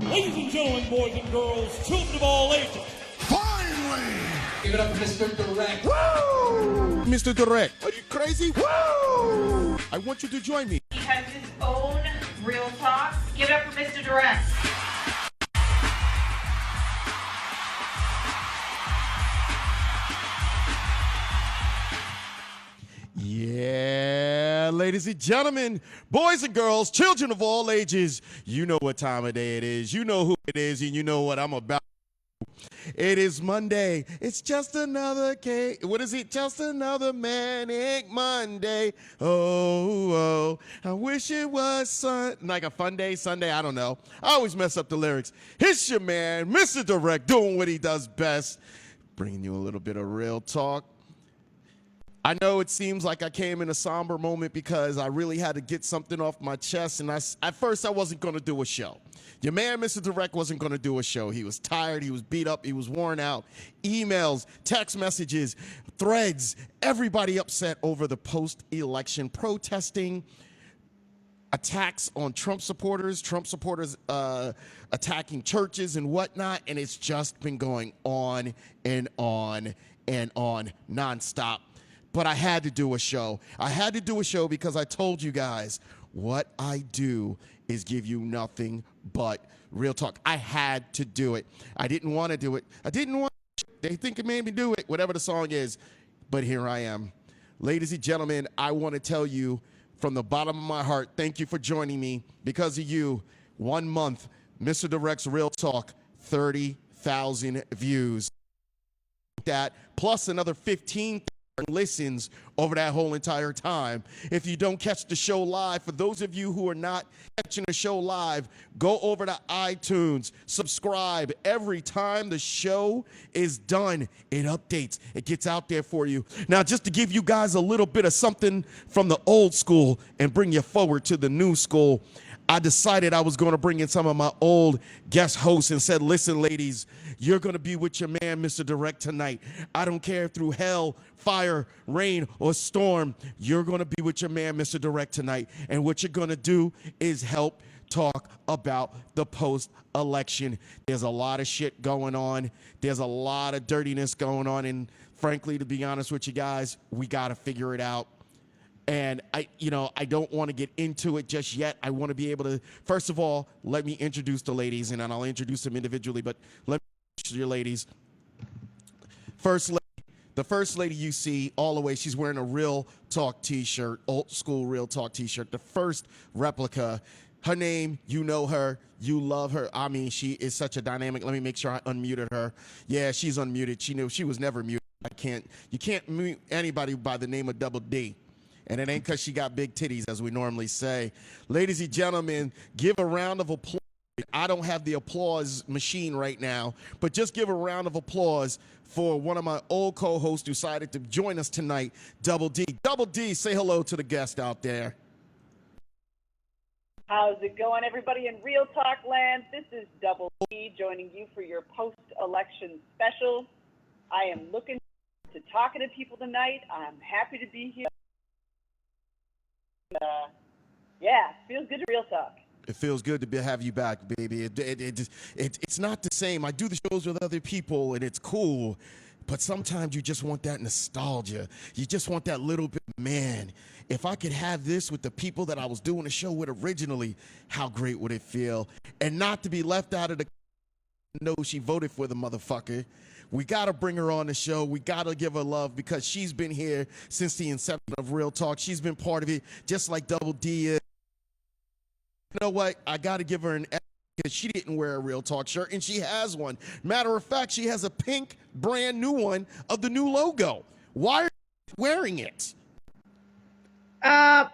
Ladies and gentlemen, boys and girls, children of all ages. Finally! Give it up for Mr. Direct. Woo! Mr. Direct, are you crazy? Woo! I want you to join me. He has his own real talk. Give it up for Mr. Direct. Yeah, ladies and gentlemen, boys and girls, children of all ages, you know what time of day it is. You know who it is, and you know what I'm about. It is Monday. It's just another what is it? Just another manic Monday. Oh, I wish it was like a fun day, Sunday. I don't know. I always mess up the lyrics. It's your man, Mr. Direct, doing what he does best, bringing you a little bit of real talk. I know it seems like I came in a somber moment because I really had to get something off my chest, and at first I wasn't going to do a show. Your man, Mr. Direct, wasn't going to do a show. He was tired, he was beat up, he was worn out. Emails, text messages, threads, everybody upset over the post-election protesting, attacks on Trump supporters attacking churches and whatnot, and it's just been going on and on and on nonstop. But I had to do a show. I had to do a show because I told you guys what I do is give you nothing but real talk. I had to do it. I didn't want to do it. They think it made me do it, whatever the song is. But here I am. Ladies and gentlemen, I want to tell you from the bottom of my heart, thank you for joining me. Because of you, 1 month, Mr. Direct's Real Talk, 30,000 views. That plus another 15,000 listens over that whole entire time. If you don't catch the show live, for those of you who are not catching the show live, go over to iTunes, subscribe. Every time the show is done, it updates. It gets out there for you. Now, just to give you guys a little bit of something from the old school and bring you forward to the new school, I decided I was going to bring in some of my old guest hosts and said, listen, ladies, you're going to be with your man, Mr. Direct, tonight. I don't care if through hell, fire, rain, or storm, you're going to be with your man, Mr. Direct, tonight. And what you're going to do is help talk about the post-election. There's a lot of shit going on. There's a lot of dirtiness going on. And frankly, to be honest with you guys, we got to figure it out. And I don't want to get into it just yet. I want to be able to, first of all, let me introduce the ladies, and then I'll introduce them individually, but let me introduce your ladies. The first lady you see all the way, she's wearing a Real Talk t-shirt, old school Real Talk t-shirt, the first replica. Her name, you know her, you love her. I mean, she is such a dynamic. Let me make sure I unmuted her. Yeah, she's unmuted. She knew she was never muted. You can't mute anybody by the name of Double D. And it ain't because she got big titties, as we normally say. Ladies and gentlemen, give a round of applause. I don't have the applause machine right now, but just give a round of applause for one of my old co-hosts who decided to join us tonight, Double D. Double D, say hello to the guest out there. How's it going, everybody in Real Talk land? This is Double D joining you for your post-election special. I am looking to talking to people tonight. I'm happy to be here. Yeah, feels good to Real Talk. It feels good to have you back, baby. It's not the same. I do the shows with other people, and it's cool. But sometimes you just want that nostalgia. You just want that little bit, man, if I could have this with the people that I was doing the show with originally, how great would it feel? And not to be left out of the know she voted for the motherfucker. We got to bring her on the show. We got to give her love because she's been here since the inception of Real Talk. She's been part of it, just like Double D is. You know what? I got to give her an F because she didn't wear a Real Talk shirt, and she has one. Matter of fact, she has a pink, brand new one of the new logo. Why are you wearing it?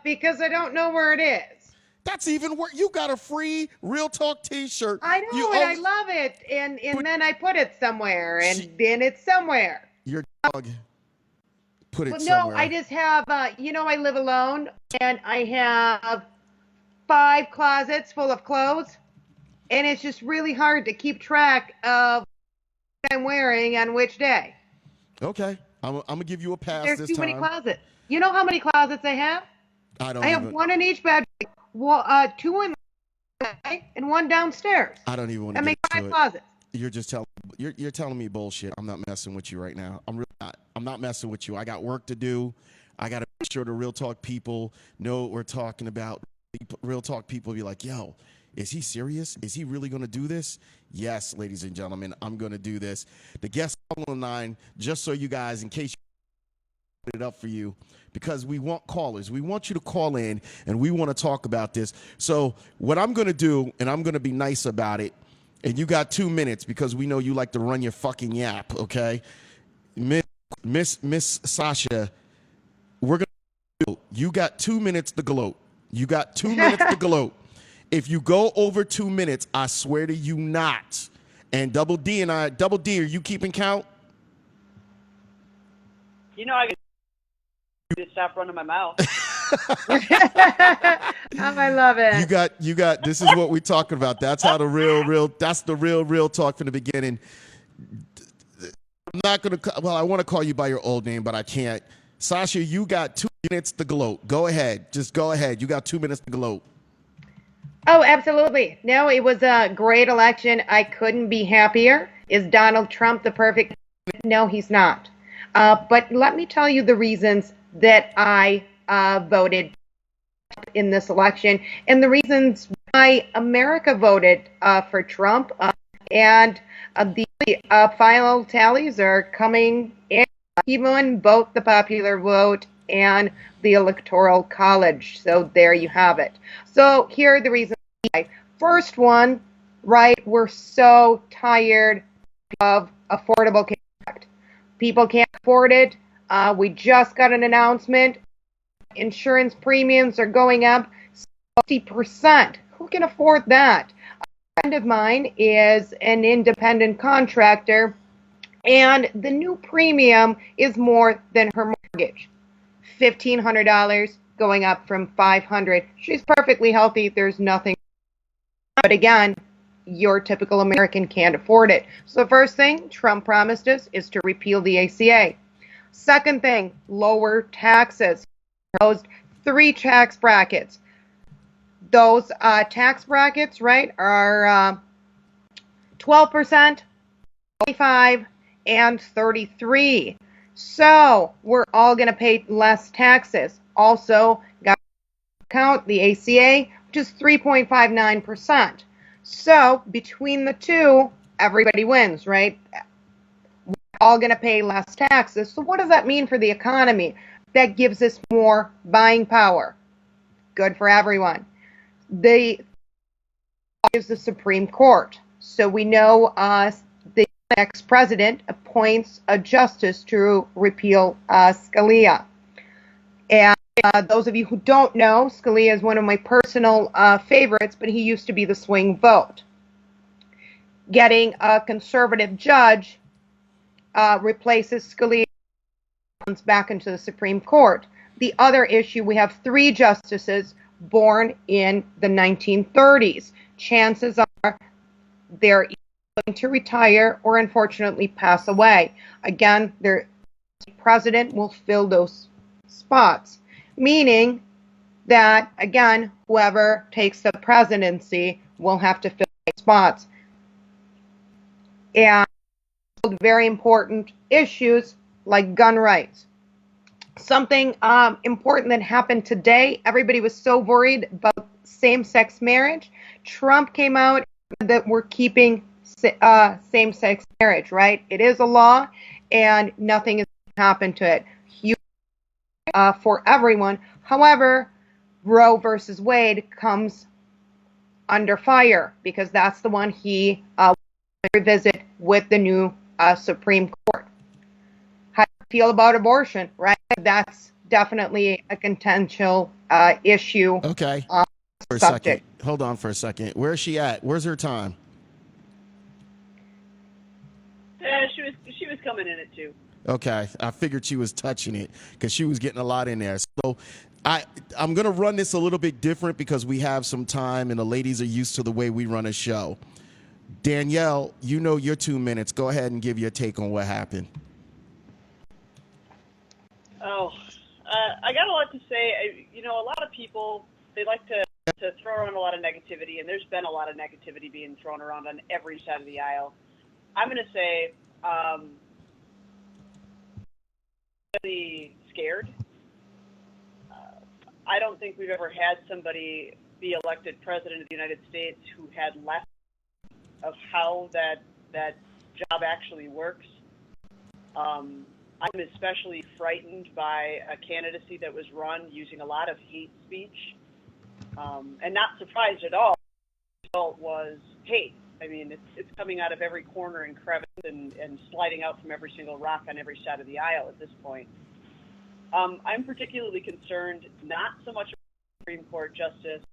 Because I don't know where it is. That's even where you got a free Real Talk t-shirt. I know it. I love it. And then I put it somewhere, and then it's somewhere. Your dog put it somewhere. No, I just have, I live alone, and I have 5 closets full of clothes, and it's just really hard to keep track of what I'm wearing on which day. Okay. I'm going to give you a pass There's this too time. many closets. You know how many closets I have? I have one in each bedroom. Well, 2 in the and one downstairs. I don't even want That to makes get 5 to it. closets. You're telling me bullshit. I'm not messing with you right now. I'm really not. I'm not messing with you. I got work to do. I got to make sure the Real Talk people know what we're talking about. Real Talk people be like, yo, is he serious? Is he really going to do this? Yes, ladies and gentlemen, I'm going to do this. The guest line, just so you guys, in case you put it up for you, because we want callers. We want you to call in, and we want to talk about this. So what I'm going to do, and I'm going to be nice about it, and you got 2 minutes because we know you like to run your fucking yap, okay? Miss Sasha, we're going to, you got 2 minutes to gloat. You got 2 minutes to gloat. If you go over 2 minutes, I swear to you not. And Double D, are you keeping count? You know I can stop running my mouth. I love it. You got, this is what we're talking about. That's how that's the real talk from the beginning. I'm not going to, well, I want to call you by your old name, but I can't. Sasha, you got 2 minutes to gloat. Go ahead. Just go ahead. You got 2 minutes to gloat. Oh, absolutely. No, it was a great election. I couldn't be happier. Is Donald Trump the perfect? No, he's not. But let me tell you the reasons that I voted in this election and the reasons why America voted for Trump. And the final tallies are coming in, even both the popular vote and the Electoral College. So there you have it. So here are the reasons why. First one, right, we're so tired of Affordable Care Act. People can't afford it. We just got an announcement. Insurance premiums are going up 60%. Who can afford that? A friend of mine is an independent contractor, and the new premium is more than her mortgage. $1,500 going up from $500. She's perfectly healthy. There's nothing. But again, your typical American can't afford it. So the first thing Trump promised us is to repeal the ACA. Second thing, lower taxes. He proposed 3 tax brackets. Those tax brackets, right, are 12%, 25%, and 33%. So we're all going to pay less taxes. Also, got to count the ACA, which is 3.59%. So between the two, everybody wins, right? We're all going to pay less taxes. So what does that mean for the economy? That gives us more buying power. Good for everyone. The is the Supreme Court. So we know the next president appoints a justice to repeal Scalia. And those of you who don't know, Scalia is one of my personal favorites, but he used to be the swing vote. Getting a conservative judge replaces Scalia back into the Supreme Court. The other issue, we have 3 justices born in the 1930s. Chances are they're going to retire or unfortunately pass away. Again, the president will fill those spots, meaning that, again, whoever takes the presidency will have to fill those spots. And very important issues like gun rights. Something important that happened today, everybody was so worried about same-sex marriage. Trump came out that we're keeping same-sex marriage, right? It is a law, and nothing has happened to it. Huge for everyone. However, Roe versus Wade comes under fire because that's the one he will revisit with the new Supreme Court. How do you feel about abortion, right? That's definitely a contentious issue. Okay. For a Subject. second. Hold on for a second. Where's she at? Where's her time? She was coming in at 2. Okay. I figured she was touching it because she was getting a lot in there. So I'm going to run this a little bit different because we have some time and the ladies are used to the way we run a show. Danielle, you know your 2 minutes. Go ahead and give your take on what happened. Oh, I got a lot to say. A lot of people, they like to to throw around a lot of negativity, and there's been a lot of negativity being thrown around on every side of the aisle. I'm going to say really scared. I don't think we've ever had somebody be elected president of the United States who had less of how that job actually works. I'm especially frightened by a candidacy that was run using a lot of hate speech, and not surprised at all. The result was hate. I mean, it's coming out of every corner and crevice and sliding out from every single rock on every side of the aisle at this point. I'm particularly concerned not so much about Supreme Court justice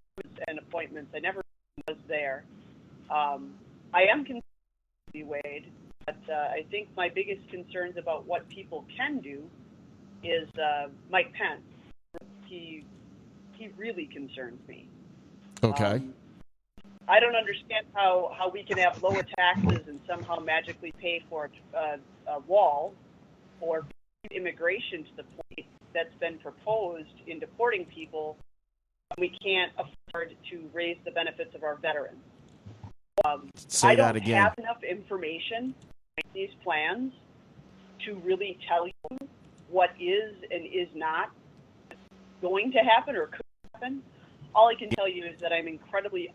and appointments. I never was there. I am concerned with Wade, but I think my biggest concerns about what people can do is Mike Pence. He really concerns me. Okay. I don't understand how we can have lower taxes and somehow magically pay for a wall or immigration to the point that's been proposed in deporting people. We can't afford to raise the benefits of our veterans. Say that again. I don't have enough information in these plans to really tell you what is and is not going to happen or could happen. All I can tell you is that I'm incredibly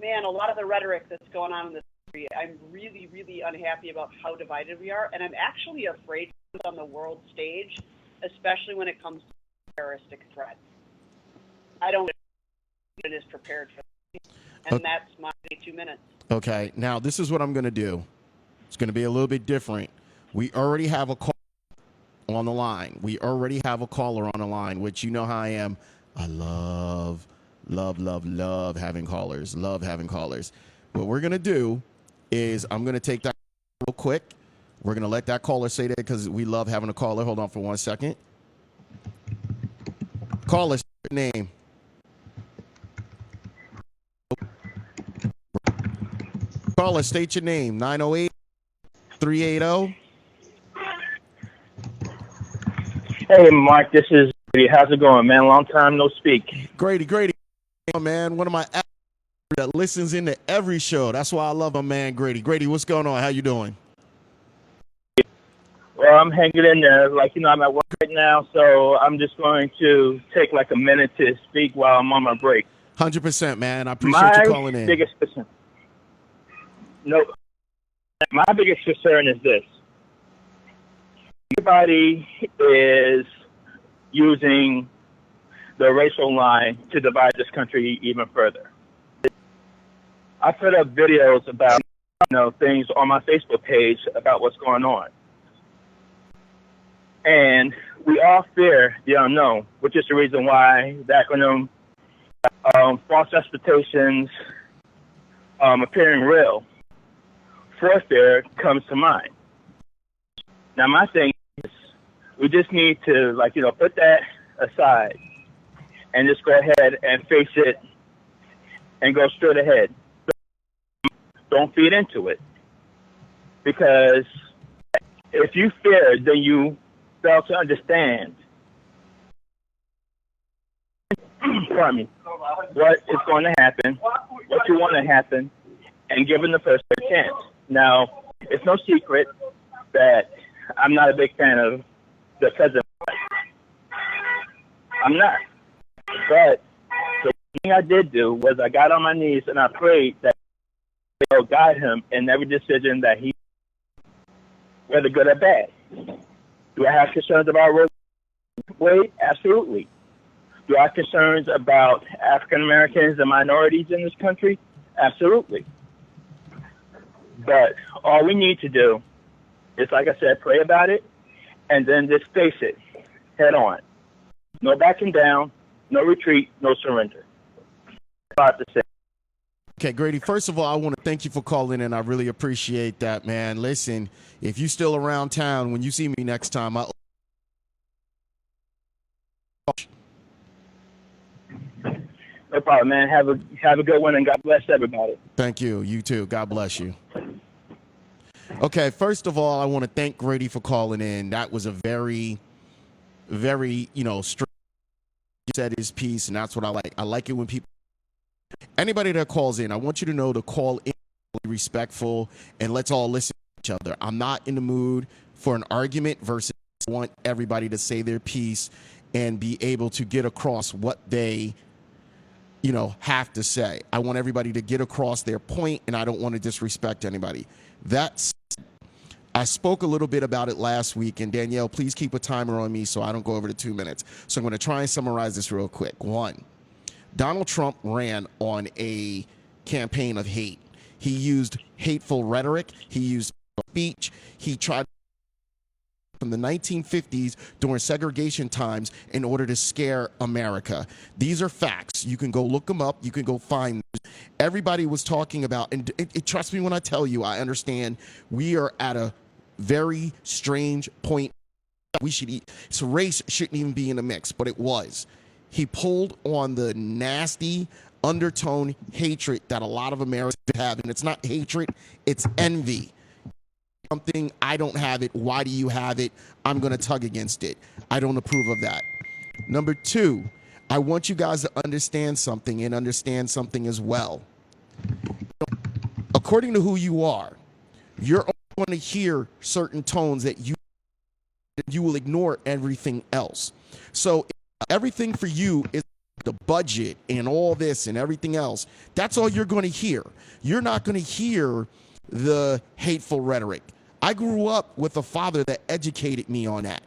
man, a lot of the rhetoric that's going on in this country, I'm really, really unhappy about how divided we are, and I'm actually afraid on the world stage, especially when it comes to terroristic threats. I don't think it is prepared for that. And that's my 2 minutes. Okay, now this is what I'm going to do. It's going to be a little bit different. We already have a call on the line. We already have a caller on the line, which you know how I am. I love having callers. Love having callers. What we're going to do is I'm going to take that real quick. We're going to let that caller say that because we love having a caller. Hold on for 1 second. Caller, name. Caller, state your name. 908-380. Hey, Mark, this is Grady. How's it going, man? Long time no speak. Grady, man. One of my that listens into every show. That's why I love my man, Grady. Grady, what's going on? How you doing? Well, I'm hanging in there. Like, I'm at work right now, so I'm just going to take like a minute to speak while I'm on my break. 100%, man. I appreciate you calling in. My biggest concern is this. Everybody is using the racial line to divide this country even further. I put up videos about things on my Facebook page about what's going on. And we all fear the unknown, which is the reason why the acronym false expectations appearing real, for fear comes to mind. Now, my thing is, we just need to, put that aside and just go ahead and face it and go straight ahead. Don't feed into it. Because if you fear, then you fail to understand pardon me, what is going to happen, what you want to happen, and give them the first chance. Now, it's no secret that I'm not a big fan of the president. I'm not. But the thing I did do was I got on my knees and I prayed that will guide him in every decision that he, whether good or bad. Do I have concerns about Roe v. Wade? Absolutely. Do I have concerns about African Americans and minorities in this country? Absolutely. But all we need to do is, like I said, pray about it and then just face it head on. No backing down, no retreat, no surrender. About to say. Okay, Grady, first of all, I want to thank you for calling in. I really appreciate that, man. Listen, if you're still around town, when you see me next time, no problem, man. Have a good one, and God bless everybody. Thank you. You too. God bless you. Okay, first of all, I want to thank Grady for calling in. That was a very very, straight, said his piece, and that's what I like. I like it when people, anybody that calls in, I want you to know to call in, be respectful, and let's all listen to each other. I'm not in the mood for an argument versus I want everybody to say their piece and be able to get across what they have to say. I want everybody to get across their point, and I don't want to disrespect anybody. I spoke a little bit about it last week, and Danielle, please keep a timer on me so I don't go over the 2 minutes. So I'm going to try and summarize this real quick. One, Donald Trump ran on a campaign of hate. He used hateful rhetoric. He used speech. He tried from the 1950s during segregation times in order to scare America. These are facts. You can go look them up. You can go find them. Everybody was talking about, and trust me when I tell you, I understand we are at a very strange point. So race shouldn't even be in the mix, but it was. He pulled on the nasty undertone hatred that a lot of Americans have, and it's not hatred, it's envy. Something, I don't have it, why do you have it? I'm going to tug against it. I don't approve of that. Number two, I want you guys to understand something and understand something as well. According to who you are, you're only going to hear certain tones that you will ignore everything else. So everything for you is the budget and all this and everything else. That's all you're going to hear. You're not going to hear the hateful rhetoric. I grew up with a father that educated me on that.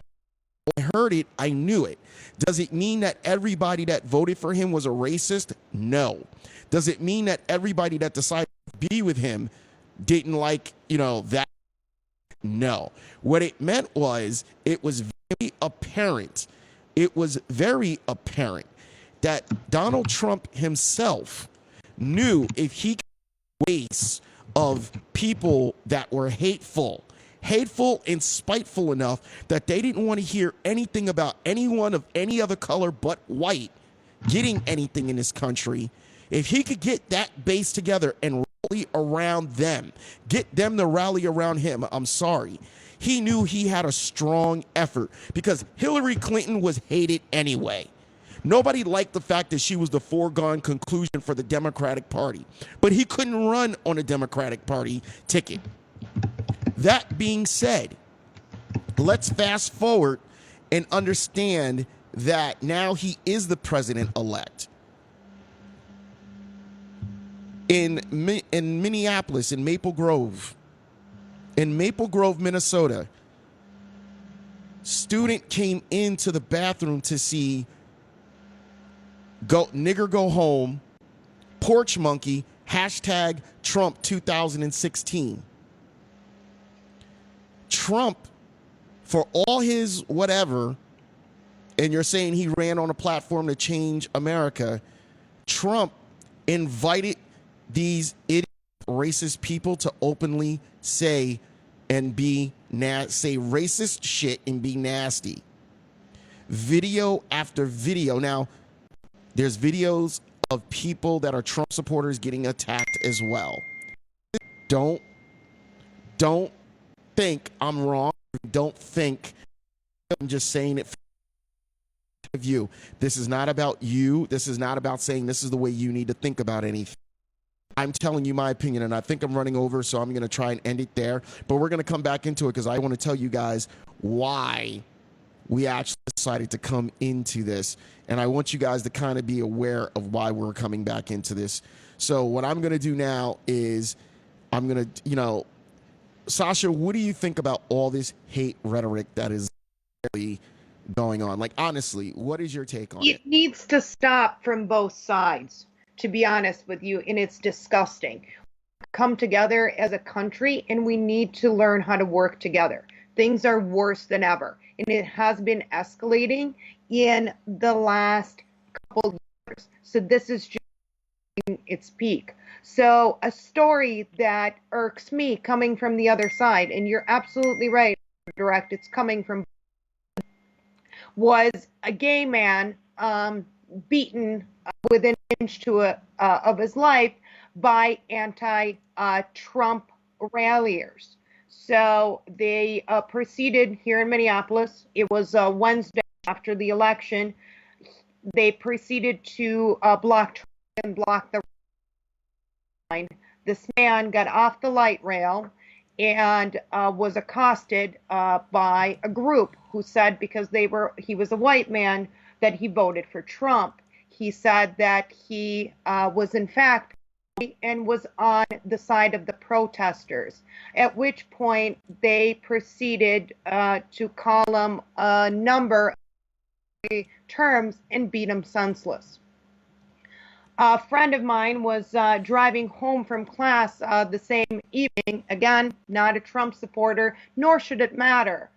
When I heard it, I knew it. Does it mean that everybody that voted for him was a racist? No. Does it mean that everybody that decided to be with him didn't like, that? No. What it meant was, it was very apparent. It was very apparent that Donald Trump himself knew if he could waste of people that were hateful and spiteful enough that they didn't want to hear anything about anyone of any other color but white getting anything in this country. If he could get that base together and rally around them, get them to rally around him, I'm sorry. He knew he had a strong effort because Hillary Clinton was hated anyway. Nobody liked the fact that she was the foregone conclusion for the Democratic Party, but he couldn't run on a Democratic Party ticket. That being said, let's fast forward and understand that now he is the president-elect. In Minneapolis, in Maple Grove, Minnesota, student came into the bathroom to see Nigger Go Home, Porch Monkey, hashtag Trump 2016. Trump, for all his whatever, and you're saying he ran on a platform to change America, Trump invited these idiot racist people to openly say and say racist shit and be nasty. Video after video. Now, there's videos of people that are Trump supporters getting attacked as well. Don't think I'm wrong. Don't think I'm just saying it for you. This is not about you. This is not about saying this is the way you need to think about anything. I'm telling you my opinion, and I think I'm running over, so I'm going to try and end it there. But we're going to come back into it because I want to tell you guys why we actually decided to come into this. And I want you guys to kind of be aware of why we're coming back into this. So what I'm going to do now is I'm going to, Sasha, what do you think about all this hate rhetoric that is really going on? Like, honestly, what is your take on it? It needs to stop from both sides, to be honest with you, and it's disgusting. Come together as a country, and we need to learn how to work together. Things are worse than ever, and it has been escalating in the last couple of years. So this is just its peak. So a story that irks me coming from the other side, and you're absolutely right, Direct, it's coming from, was a gay man beaten within an inch of his life by anti-Trump ralliers. So they proceeded here in Minneapolis. It was Wednesday, after the election, they proceeded to block the line. This man got off the light rail and was accosted by a group who said because he was a white man that he voted for Trump. He said that he was in fact and was on the side of the protesters, at which point they proceeded to call him a number of terms and beat him senseless. A friend of mine was driving home from class the same evening, again, not a Trump supporter, nor should it matter.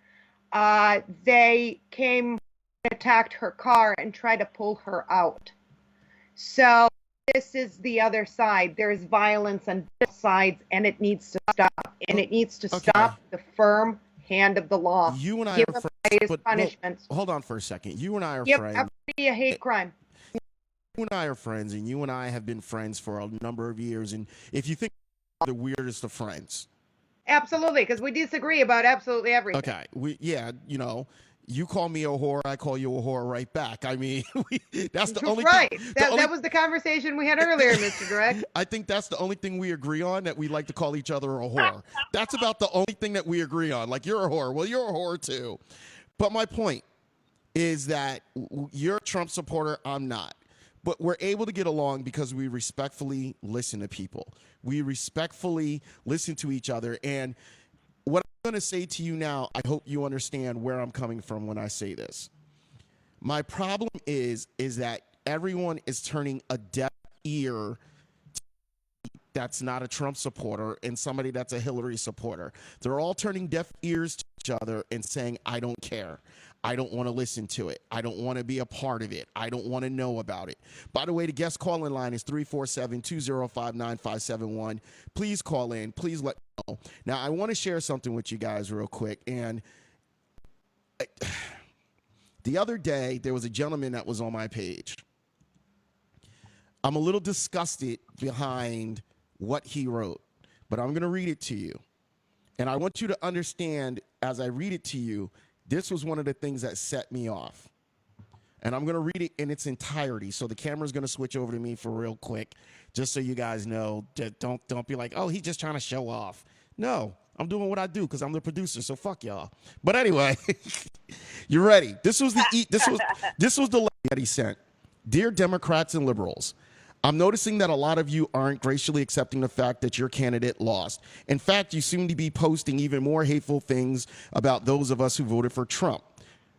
They came and attacked her car and tried to pull her out. So this is the other side. There's violence on both sides, and it needs to stop. And it needs to stop the firm hand of the law. You and I Give are friends, but punishments. hold on for a second. You and I are Give friends. everybody a hate crime. You and I are friends, and you and I have been friends for a number of years. And if you think we're the weirdest of friends, Absolutely, because we disagree about absolutely everything. okay, you call me a whore, I call you a whore right back. I mean, that's the only right. thing. That was the conversation we had earlier, Mr. Direct. I think that's the only thing we agree on, that we like to call each other a whore. That's about the only thing that we agree on. Like, you're a whore. Well, you're a whore too. But my point is that you're a Trump supporter, I'm not. But we're able to get along because we respectfully listen to people. We respectfully listen to each other. And what I'm going to say to you now, I hope you understand where I'm coming from when I say this. My problem is that everyone is turning a deaf ear that's not a Trump supporter and somebody that's a Hillary supporter. They're all turning deaf ears to each other and saying, I don't care. I don't want to listen to it. I don't want to be a part of it. I don't want to know about it. By the way, the guest call-in line is 347-205-9571. Please call in. Please let me know. Now, I want to share something with you guys real quick. And the other day, there was a gentleman that was on my page. I'm a little disgusted behind what he wrote, but I'm going to read it to you. And I want you to understand, as I read it to you, this was one of the things that set me off. And I'm going to read it in its entirety. So the camera's going to switch over to me for real quick, just so you guys know. Don't be like, oh, he's just trying to show off. No, I'm doing what I do because I'm the producer, so fuck y'all. But anyway, you ready? This was the letter that he sent. Dear Democrats and liberals, I'm noticing that a lot of you aren't graciously accepting the fact that your candidate lost. In fact, you seem to be posting even more hateful things about those of us who voted for Trump.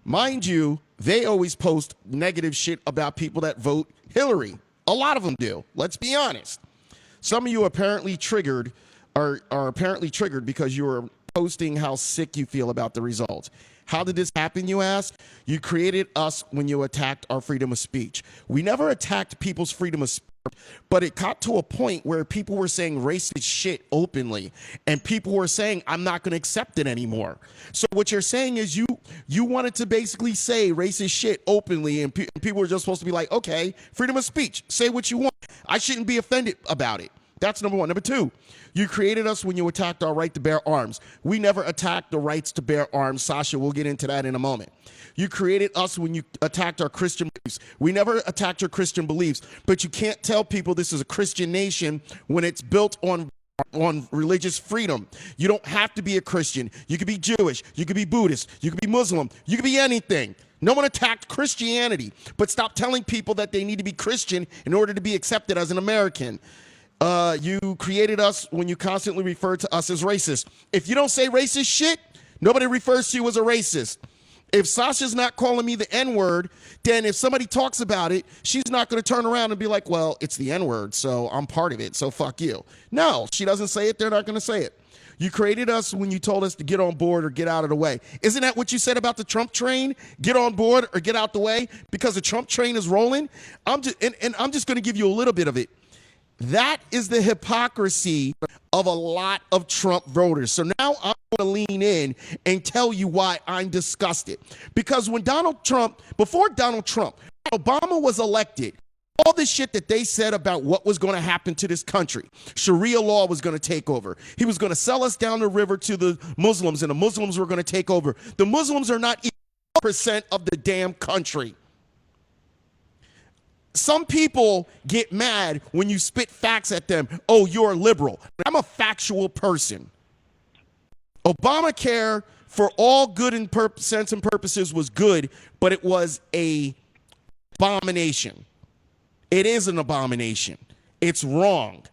Mind you, they always post negative shit about people that vote Hillary. A lot of them do. Let's be honest. Some of you are apparently triggered because you are posting how sick you feel about the results. How did this happen, you ask? You created us when you attacked our freedom of speech. We never attacked people's freedom of speech, but it got to a point where people were saying racist shit openly, and people were saying, I'm not going to accept it anymore. So what you're saying is you wanted to basically say racist shit openly, and people were just supposed to be like, okay, freedom of speech, say what you want. I shouldn't be offended about it. That's number one. Number two, you created us when you attacked our right to bear arms. We never attacked the rights to bear arms. Sasha, we'll get into that in a moment. You created us when you attacked our Christian beliefs. We never attacked your Christian beliefs, but you can't tell people this is a Christian nation when it's built on religious freedom. You don't have to be a Christian. You could be Jewish. You could be Buddhist. You could be Muslim. You could be anything. No one attacked Christianity, but stop telling people that they need to be Christian in order to be accepted as an American. You created us when you constantly refer to us as racist. If you don't say racist shit, nobody refers to you as a racist. If Sasha's not calling me the N-word, then if somebody talks about it, she's not going to turn around and be like, well, it's the N-word, so I'm part of it, so fuck you. No, she doesn't say it, they're not going to say it. You created us when you told us to get on board or get out of the way. Isn't that what you said about the Trump train? Get on board or get out the way because the Trump train is rolling? I'm just going to give you a little bit of it. That is the hypocrisy of a lot of Trump voters. So now I'm going to lean in and tell you why I'm disgusted. Because when before Donald Trump, Obama was elected, all the shit that they said about what was going to happen to this country, Sharia law was going to take over. He was going to sell us down the river to the Muslims, and the Muslims were going to take over. The Muslims are not percent of the damn country. Some people get mad when you spit facts at them. Oh, you're a liberal. I'm a factual person. Obamacare, for all good and sense and purposes, was good, but it was a abomination. It is an abomination. It's wrong.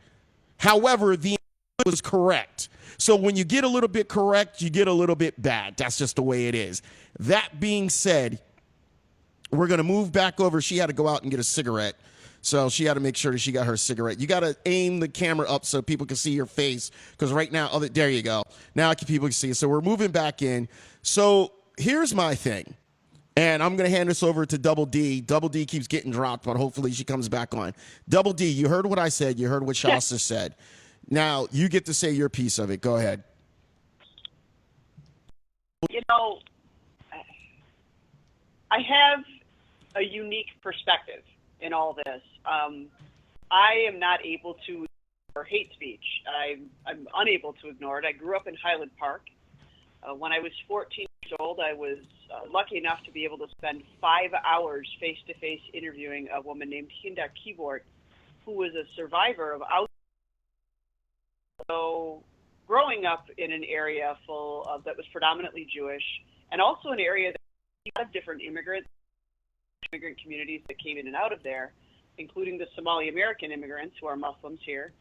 However, the was correct. So when you get a little bit correct, you get a little bit bad. That's just the way it is. That being said, we're going to move back over. She had to go out and get a cigarette. So she had to make sure that she got her cigarette. You got to aim the camera up so people can see your face. Because right now, oh, there you go. Now people can see. So we're moving back in. So here's my thing. And I'm going to hand this over to Double D. Double D keeps getting dropped, but hopefully she comes back on. Double D, you heard what I said. You heard what Shasta said. Now you get to say your piece of it. Go ahead. You know, I have a unique perspective in all this. I am not able to ignore hate speech. I'm unable to ignore it. I grew up in Highland Park. When I was 14 years old, I was lucky enough to be able to spend 5 hours face-to-face interviewing a woman named Hinda Keyboard, who was a survivor of out. So growing up in an area full of that was predominantly Jewish, and also an area that had a lot of different immigrant communities that came in and out of there, including the Somali American immigrants who are Muslims here.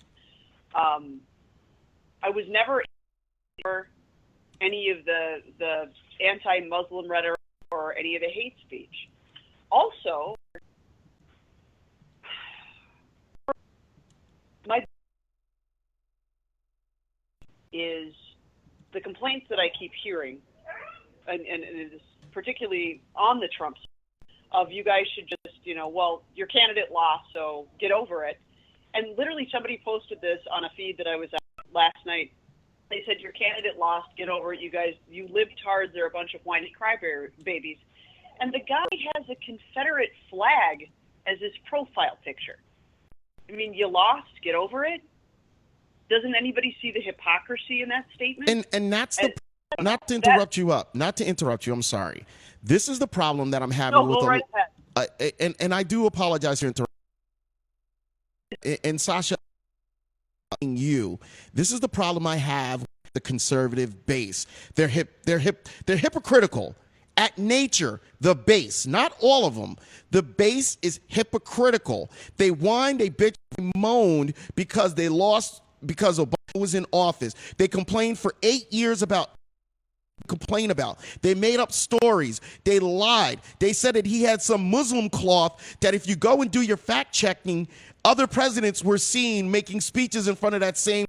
I was never any of the anti-Muslim rhetoric or any of the hate speech. Also, my is the complaints that I keep hearing, and it is particularly on the Trump side, of you guys should just, well, your candidate lost, so get over it. And literally somebody posted this on a feed that I was at last night. They said, your candidate lost, get over it. You guys, you libtards are a bunch of whiny crybabies. And the guy has a Confederate flag as his profile picture. I mean, you lost, get over it. Doesn't anybody see the hypocrisy in that statement? And that's the not to interrupt you. I'm sorry. This is the problem that I'm having with right and I do apologize for interrupting. And Sasha, this is the problem I have with the conservative base. They're hypocritical. At nature, the base, not all of them, the base is hypocritical. They whined, they bitched, they moaned because they lost, because Obama was in office. They complained for 8 years about. They made up stories. They lied. They said that he had some Muslim cloth that if you go and do your fact checking, other presidents were seen making speeches in front of that same.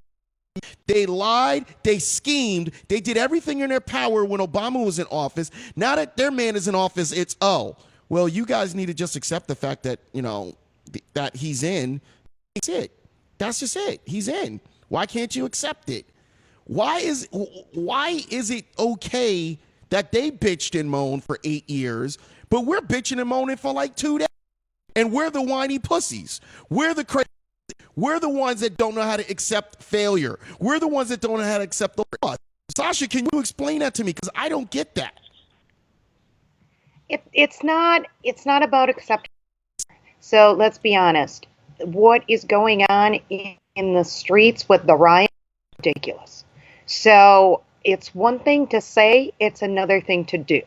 They lied. They schemed. They did everything in their power when Obama was in office. Now that their man is in office, it's, well, you guys need to just accept the fact that, that he's in. That's it. That's just it. He's in. Why can't you accept it? Why is it okay that they bitched and moaned for 8 years, but we're bitching and moaning for like 2 days? And we're the whiny pussies. We're the crazy. We're the ones that don't know how to accept failure. We're the ones that don't know how to accept the loss. Sasha, can you explain that to me? Because I don't get that. It's not about acceptance. So let's be honest. What is going on in the streets with the riot is ridiculous. So it's one thing to say, it's another thing to do.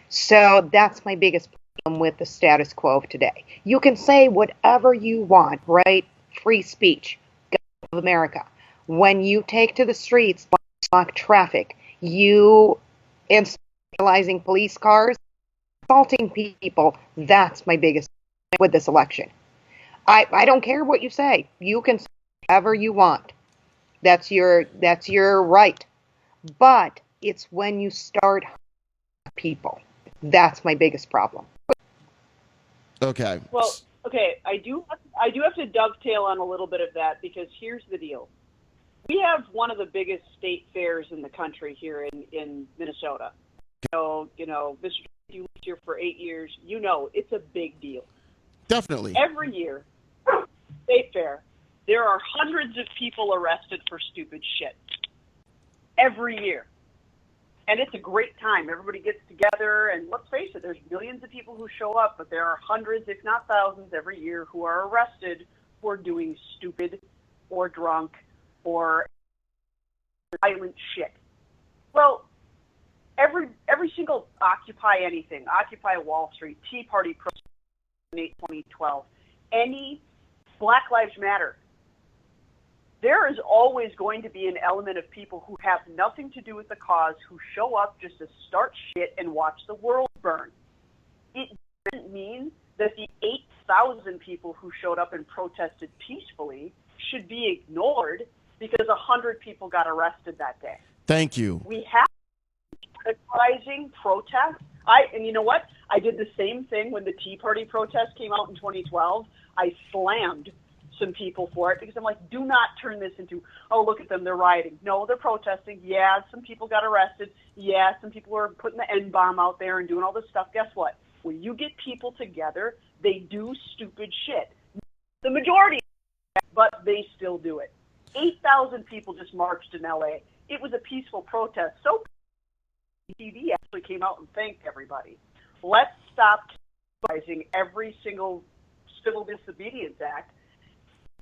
So that's my biggest problem with the status quo of today. You can say whatever you want, right? Free speech, God of America. When you take to the streets, block traffic, you installizing police cars, assaulting people, that's my biggest problem with this election. I don't care what you say. You can say whatever you want. That's your right. But it's when you start people. That's my biggest problem. Okay. Well, okay, I do have to dovetail on a little bit of that, because here's the deal. We have one of the biggest state fairs in the country here in Minnesota. Mr. You lived here for 8 years. It's a big deal. Definitely. Every year, state fair, there are hundreds of people arrested for stupid shit. Every year. And it's a great time. Everybody gets together, and let's face it, there's millions of people who show up, but there are hundreds, if not thousands, every year who are arrested for doing stupid or drunk or violent shit. Well, every single Occupy anything, Occupy Wall Street, Tea Party protest in 2012, any Black Lives Matter, there is always going to be an element of people who have nothing to do with the cause, who show up just to start shit and watch the world burn. It doesn't mean that the 8,000 people who showed up and protested peacefully should be ignored because 100 people got arrested that day. Thank you. We have categorizing protests. And you know what? I did the same thing when the Tea Party protest came out in 2012. I slammed some people for it because I'm like, do not turn this into, oh, look at them, they're rioting. No, they're protesting. Yeah, some people got arrested. Yeah, some people were putting the N-bomb out there and doing all this stuff. Guess what? When you get people together, they do stupid shit. The majority, but they still do it. 8,000 people just marched in L.A. It was a peaceful protest. So TV actually came out and thanked everybody. Let's stop categorizing every single civil disobedience act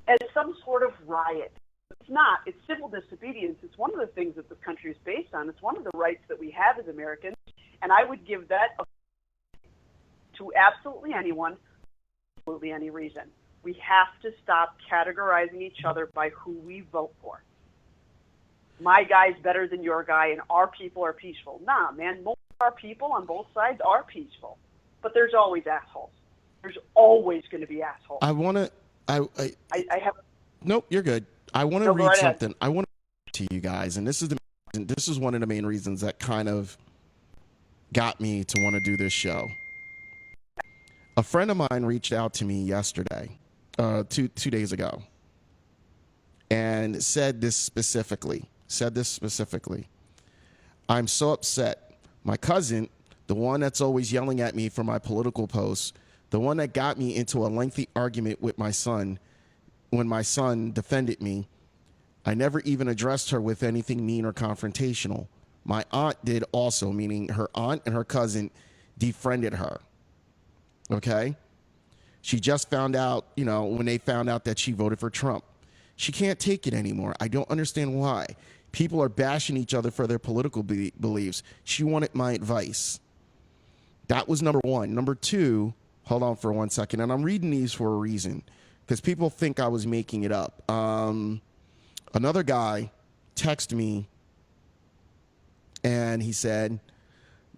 as some sort of riot. It's not. It's civil disobedience. It's one of the things that this country is based on. It's one of the rights that we have as Americans, and I would give that to absolutely anyone, absolutely any reason. We have to stop categorizing each other by who we vote for. My guy's better than your guy, and our people are peaceful. Nah, man, most of our people on both sides are peaceful, but there's always assholes. There's always going to be assholes. I want to. I have. Nope, you're good. I want to read right something. I want to you guys, and this is one of the main reasons that kind of got me to want to do this show. A friend of mine reached out to me yesterday, two days ago, and said this specifically. I'm so upset. My cousin, the one that's always yelling at me for my political posts, the one that got me into a lengthy argument with my son when my son defended me, I never even addressed her with anything mean or confrontational. My aunt did also, meaning her aunt and her cousin defriended her. Okay? She just found out, when they found out that she voted for Trump. She can't take it anymore. I don't understand why. People are bashing each other for their political beliefs. She wanted my advice. That was number one. Number two, hold on for 1 second, and I'm reading these for a reason because people think I was making it up. Another guy texted me, and he said,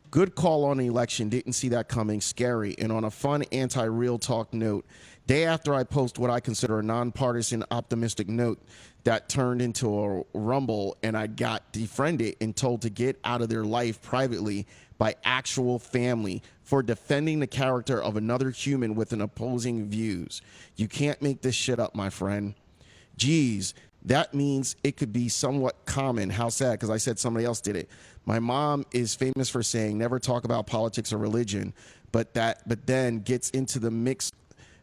good call on the election. Didn't see that coming. Scary. And on a fun anti-real talk note, day after I post what I consider a nonpartisan optimistic note that turned into a rumble, and I got defriended and told to get out of their life privately by actual family for defending the character of another human with an opposing views. You can't make this shit up, my friend. Geez, that means it could be somewhat common. How sad, because I said somebody else did it. My mom is famous for saying never talk about politics or religion, but then gets into the mix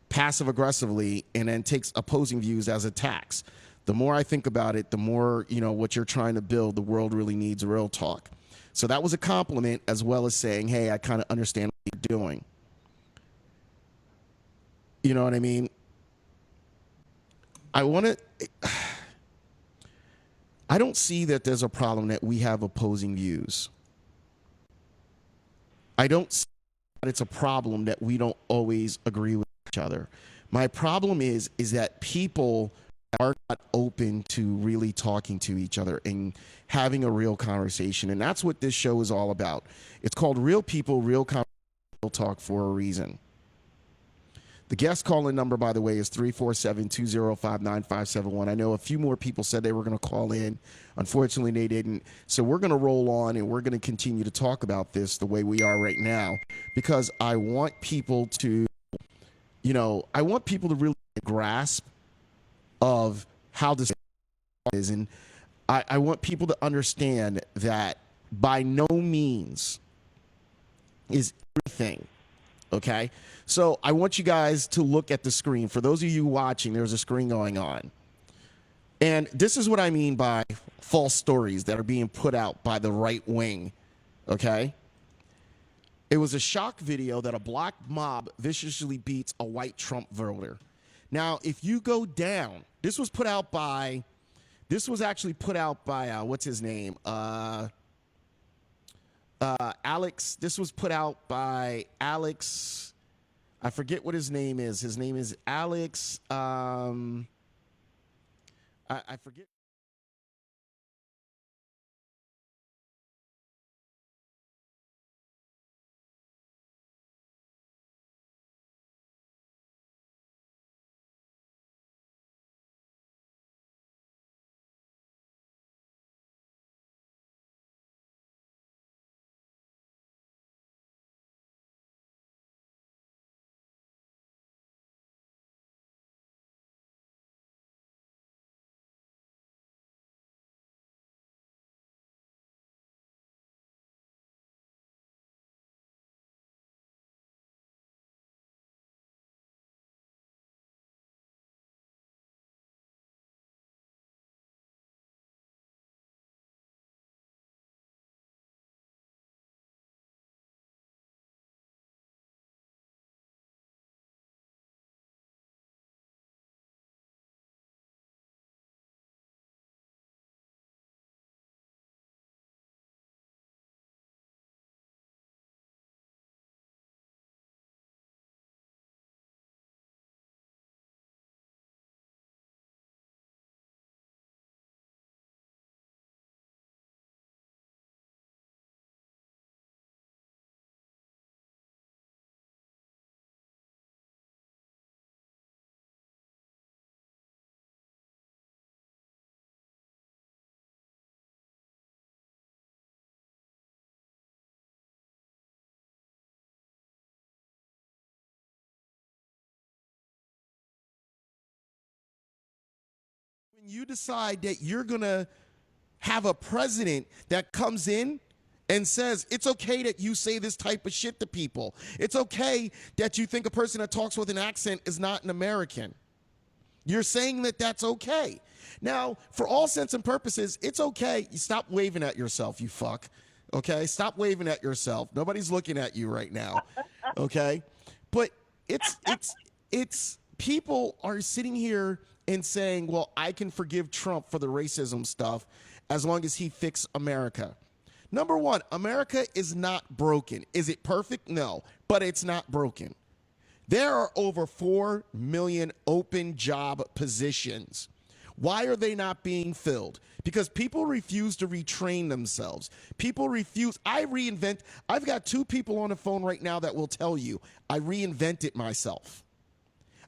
passive aggressively and then takes opposing views as attacks. The more I think about it, the more, what you're trying to build, the world really needs real talk. So that was a compliment, as well as saying, hey, I kind of understand what you're doing. You know what I mean? I don't see that there's a problem that we have opposing views. I don't see that it's a problem that we don't always agree with each other. My problem is that people are not open to really talking to each other and having a real conversation. And that's what this show is all about. It's called Real People, Real Talk for a reason. The guest call-in number, by the way, is 347-205-9571. I know a few more people said they were going to call in. Unfortunately, they didn't. So we're going to roll on, and we're going to continue to talk about this the way we are right now, because I want people to, really grasp of how this is. And I want people to understand that by no means is everything, okay? So I want you guys to look at the screen. For those of you watching, there's a screen going on. And this is what I mean by false stories that are being put out by the right wing Okay? It was a shock video that a black mob viciously beats a white Trump voter. Now, if you go down, this was actually put out by, what's his name? Alex. This was put out by Alex. I forget what his name is. His name is Alex. I forget. When you decide that you're going to have a president that comes in and says, it's okay that you say this type of shit to people. It's okay that you think a person that talks with an accent is not an American. You're saying that that's okay. Now, for all sense and purposes, it's okay. You stop waving at yourself, you fuck. Okay? Stop waving at yourself. Nobody's looking at you right now. Okay? But it's people are sitting here and saying, well, I can forgive Trump for the racism stuff as long as he fixes America. Number one, America is not broken. Is it perfect? No, but it's not broken. There are over 4 million open job positions. Why are they not being filled? Because people refuse to retrain themselves. People refuse. I've got 2 people on the phone right now that will tell you I reinvented myself.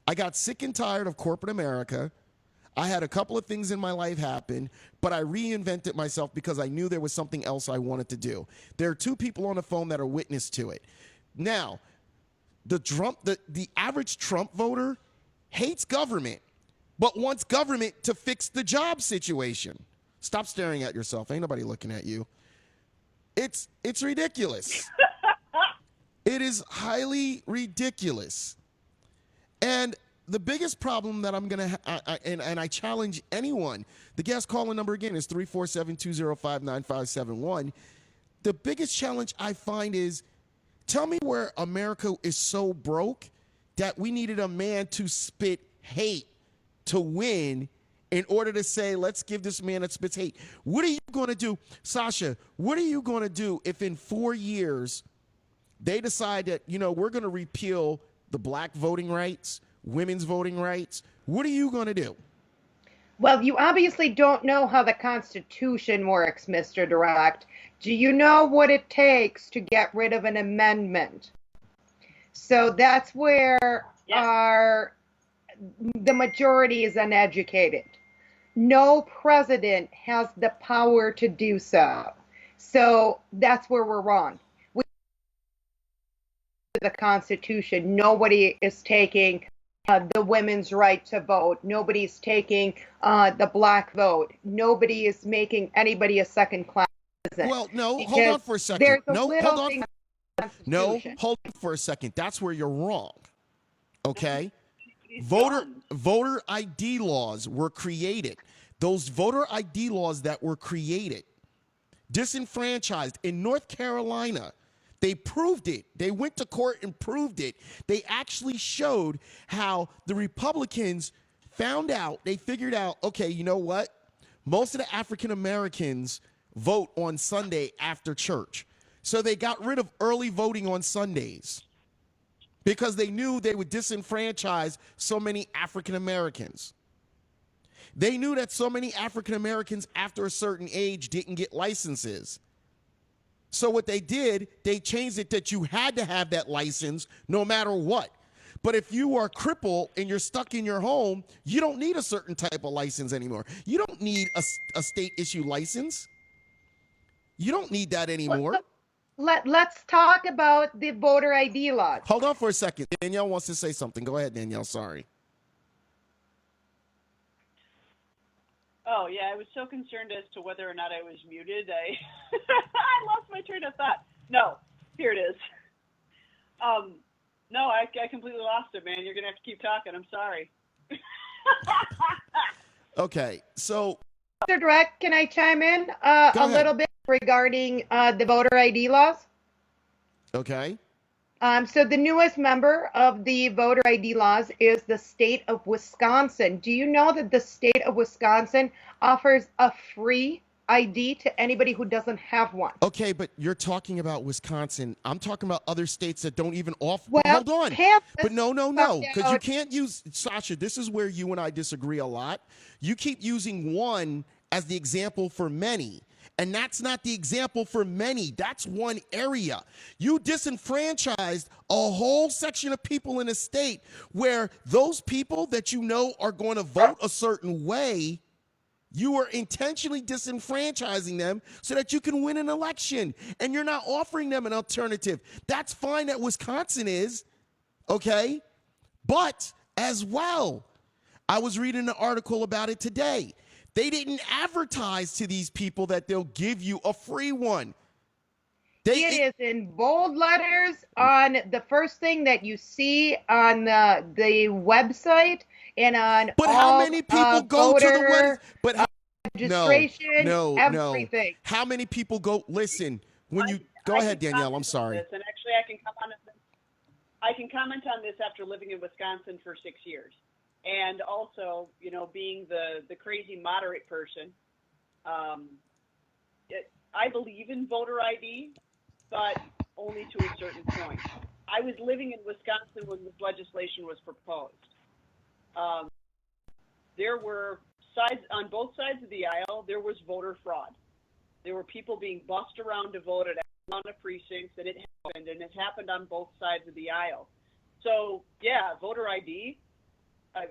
I got sick and tired of corporate America. I had a couple of things in my life happen, but I reinvented myself because I knew there was something else I wanted to do. There are 2 people on the phone that are witness to it. Now, the average Trump voter hates government, but wants government to fix the job situation. Stop staring at yourself. Ain't nobody looking at you. It's ridiculous. It is highly ridiculous. And the biggest problem that I'm going to and I challenge anyone, the guest calling number again is 347-205-9571. The biggest challenge I find is, tell me where America is so broke that we needed a man to spit hate to win in order to say, let's give this man that spits hate. What are you going to do, Sasha? What are you going to do if in 4 years they decide that, we're going to repeal the black voting rights, women's voting rights? What are you going to do? Well, you obviously don't know how the Constitution works, Mr. Direct. Do you know what it takes to get rid of an amendment? So that's where the majority is uneducated. No president has the power to do so. So that's where we're wrong. The Constitution, nobody is taking the women's right to vote. Nobody's taking the black vote. Nobody is making anybody a second-class citizen. Well, no, hold on for a second. Hold on for a second. That's where you're wrong. Okay? Voter ID laws were created. Those voter ID laws that were created, disenfranchised. In North Carolina, they proved it. They went to court and proved it. They actually showed how the Republicans found out, they figured out, okay, you know what? Most of the African Americans vote on Sunday after church. So they got rid of early voting on Sundays because they knew they would disenfranchise so many African Americans. They knew that so many African Americans after a certain age didn't get licenses. So what they did, they changed it that you had to have that license no matter what. But if you are crippled and you're stuck in your home, you don't need a certain type of license anymore. You don't need a state issue license. You don't need that anymore. Let's talk about the voter ID laws. Hold on for a second. Danielle wants to say something. Go ahead, Danielle. Sorry. Oh, yeah, I was so concerned as to whether or not I was muted. I lost my train of thought. No, here it is. No, I completely lost it, man. You're going to have to keep talking. I'm sorry. Okay, so. Mr. Direct, can I chime in a little bit regarding the voter ID laws? Okay. So the newest member of the voter ID laws is the state of Wisconsin. Do you know that the state of Wisconsin offers a free ID to anybody who doesn't have one? Okay, but you're talking about Wisconsin. I'm talking about other states that don't even offer. Well, hold on. Kansas But no, because you can't use, Sasha, this is where you and I disagree a lot. You keep using one as the example for many. And that's not the example for many. That's one area. You disenfranchised a whole section of people in a state where those people that you know are going to vote a certain way, you are intentionally disenfranchising them so that you can win an election. And you're not offering them an alternative. That's fine that Wisconsin is, okay? But as well, I was reading an article about it today. They didn't advertise to these people that they'll give you a free one. It is in bold letters on the first thing that you see on the website and on but all how many people go to the website? But registration, everything. How many people go? Listen, when you go ahead, Danielle. I'm sorry. And actually, I can comment on this after living in Wisconsin for 6 years. And also, you know, being the crazy moderate person, I believe in voter ID, but only to a certain point. I was living in Wisconsin when this legislation was proposed. There were sides on both sides of the aisle. There was voter fraud. There were people being bussed around to vote at a lot of precincts, and it happened on both sides of the aisle. So, yeah, voter ID.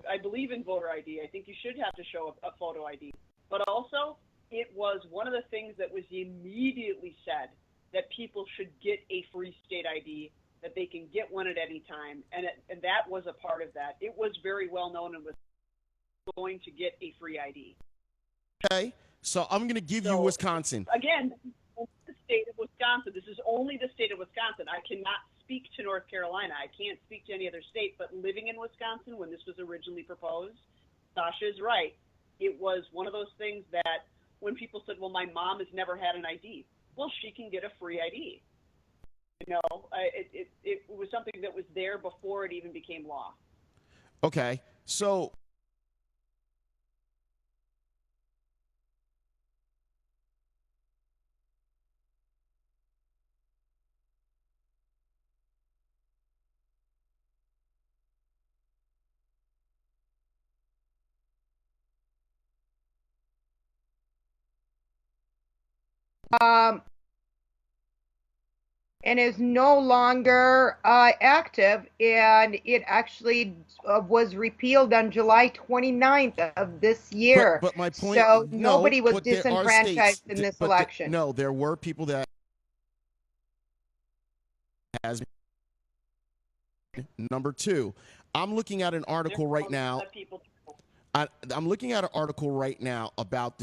I believe in voter ID. I think you should have to show a photo ID. But also, it was one of the things that was immediately said that people should get a free state ID, that they can get one at any time. And that was a part of that. It was very well known and was going to get a free ID. Okay, so I'm going to give you Wisconsin. Again, the state of Wisconsin. This is only the state of Wisconsin. I cannot speak to North Carolina. I can't speak to any other state, but living in Wisconsin when this was originally proposed, Sasha is right. It was one of those things that when people said, well, my mom has never had an ID, well, she can get a free ID. You know, it was something that was there before it even became law. Okay, so and is no longer active, and it actually was repealed on July 29th of this year. But my point, so no, nobody was but there are disenfranchised states, in this election. No, there were people that has. Number two, I'm looking at an article right now. I'm looking at an article right now about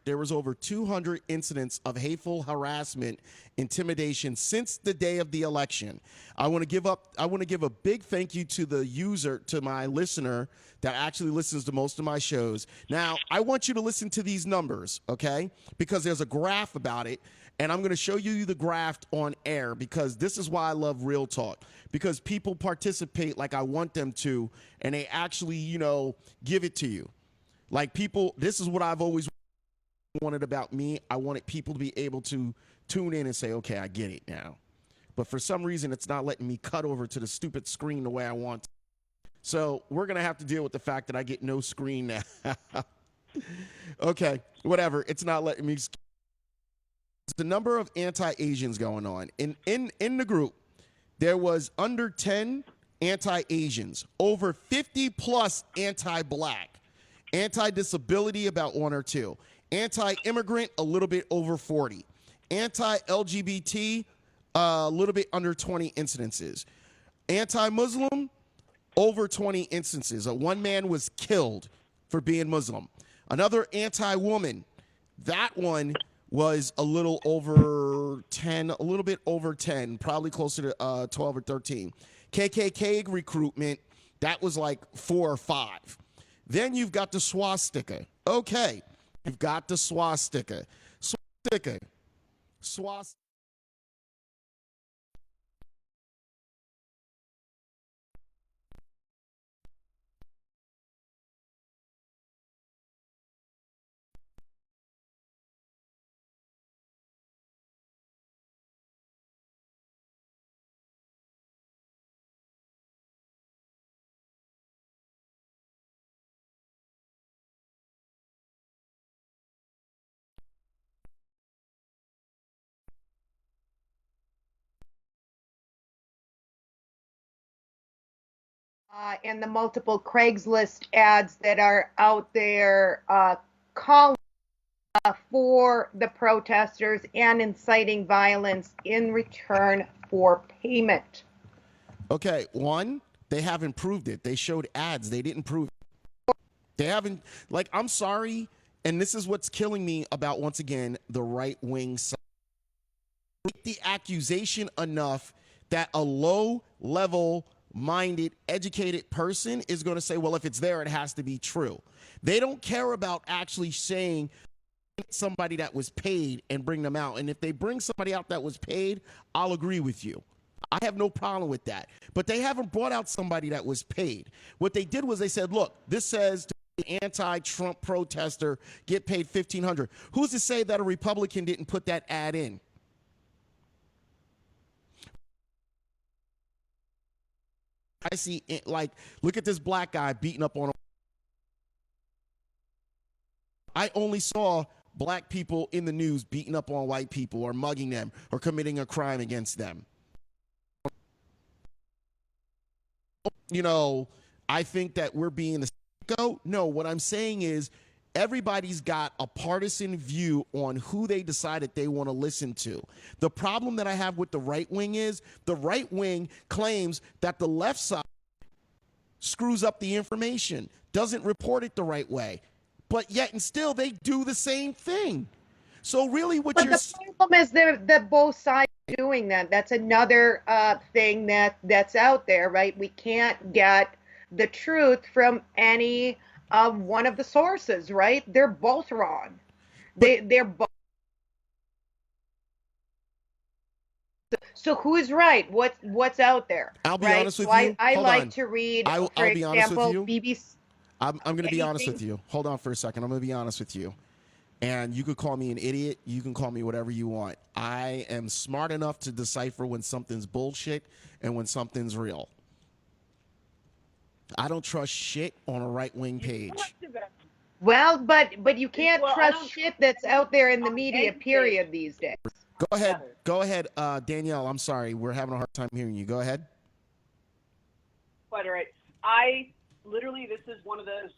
there was over 200 incidents of hateful harassment, intimidation since the day of the election. I want to give a big thank you to the user, to my listener that actually listens to most of my shows. Now, I want you to listen to these numbers, okay? Because there's a graph about it, and I'm going to show you the graph on air because this is why I love Real Talk. Because people participate like I want them to, and they actually, give it to you. Like people, this is what I've always wanted about me. I wanted people to be able to tune in and say, okay, I get it now. But for some reason, it's not letting me cut over to the stupid screen the way I want to. So we're going to have to deal with the fact that I get no screen now. Okay, whatever. It's not letting me. The number of anti-Asians going on. In the group, there was under 10 anti-Asians, over 50 plus anti-black, anti-disability about 1 or 2, anti-immigrant a little bit over 40, anti-LGBT a little bit under 20 incidences, anti-Muslim over 20 instances. One man was killed for being Muslim. Another anti-woman, that one was a little over 10, a little bit over 10, probably closer to 12 or 13. KKK recruitment, that was like 4 or 5. Then you've got the swastika. Okay, you've got the swastika. Swastika. And the multiple Craigslist ads that are out there calling for the protesters and inciting violence in return for payment. Okay, one, they haven't proved it. They showed ads. They didn't prove it. They haven't, like, I'm sorry, and this is what's killing me about, once again, the right-wing side. The accusation enough that a low-level minded, educated person is going to say, well, if it's there, it has to be true. They don't care about actually saying somebody that was paid and bring them out. And if they bring somebody out that was paid, I'll agree with you. I have no problem with that. But they haven't brought out somebody that was paid. What they did was they said, look, this says the anti-Trump protester get paid $1,500. Who's to say that a Republican didn't put that ad in? I see, like, look at this black guy beating up on a. I only saw black people in the news beating up on white people or mugging them or committing a crime against them. I think that we're being the scapegoat. No, what I'm saying is everybody's got a partisan view on who they decided they want to listen to. The problem that I have with the right wing is the right wing claims that the left side screws up the information, doesn't report it the right way, but yet and still they do the same thing. So really what you're... the problem is that both sides are doing that. That's another thing that's out there, right? We can't get the truth from any one of the sources, right? They're both wrong. They're both. So who's right? What's out there? I'll be right? honest with so you. I Hold like on. to read, I'll for be example, honest with you. BBC. I'm going to be honest with you. Hold on for a second. I'm going to be honest with you. And you could call me an idiot. You can call me whatever you want. I am smart enough to decipher when something's bullshit and when something's real. I don't trust shit on a right-wing page. Well, but you can't trust shit that's out there in the media, period, these days. Go ahead, Danielle. I'm sorry. We're having a hard time hearing you. Go ahead. Quite all right. This is one of those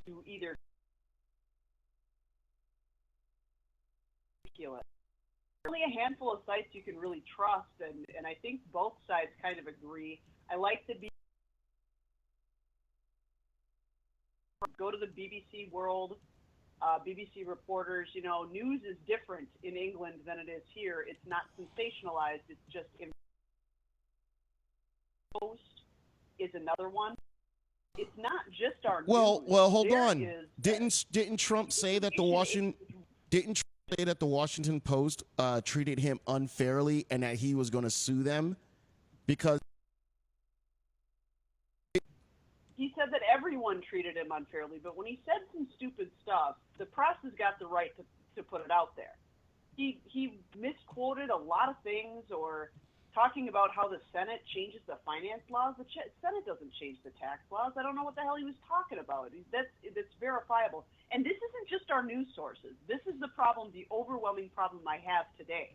to either only a handful of sites you can really trust, and I think both sides kind of agree. I like the go to the BBC World, BBC reporters. You know, news is different in England than it is here. It's not sensationalized. It's just Post is another one. It's not just our news. Well, hold There on. is, Didn't Trump say that the Washington Post treated him unfairly and that he was going to sue them because he said that everyone treated him unfairly, but when he said some stupid stuff, the press has got the right to put it out there. He misquoted a lot of things, or talking about how the Senate changes the finance laws. The Senate doesn't change the tax laws. I don't know what the hell he was talking about. That's verifiable. And this isn't just our news sources. This is the problem, the overwhelming problem I have today,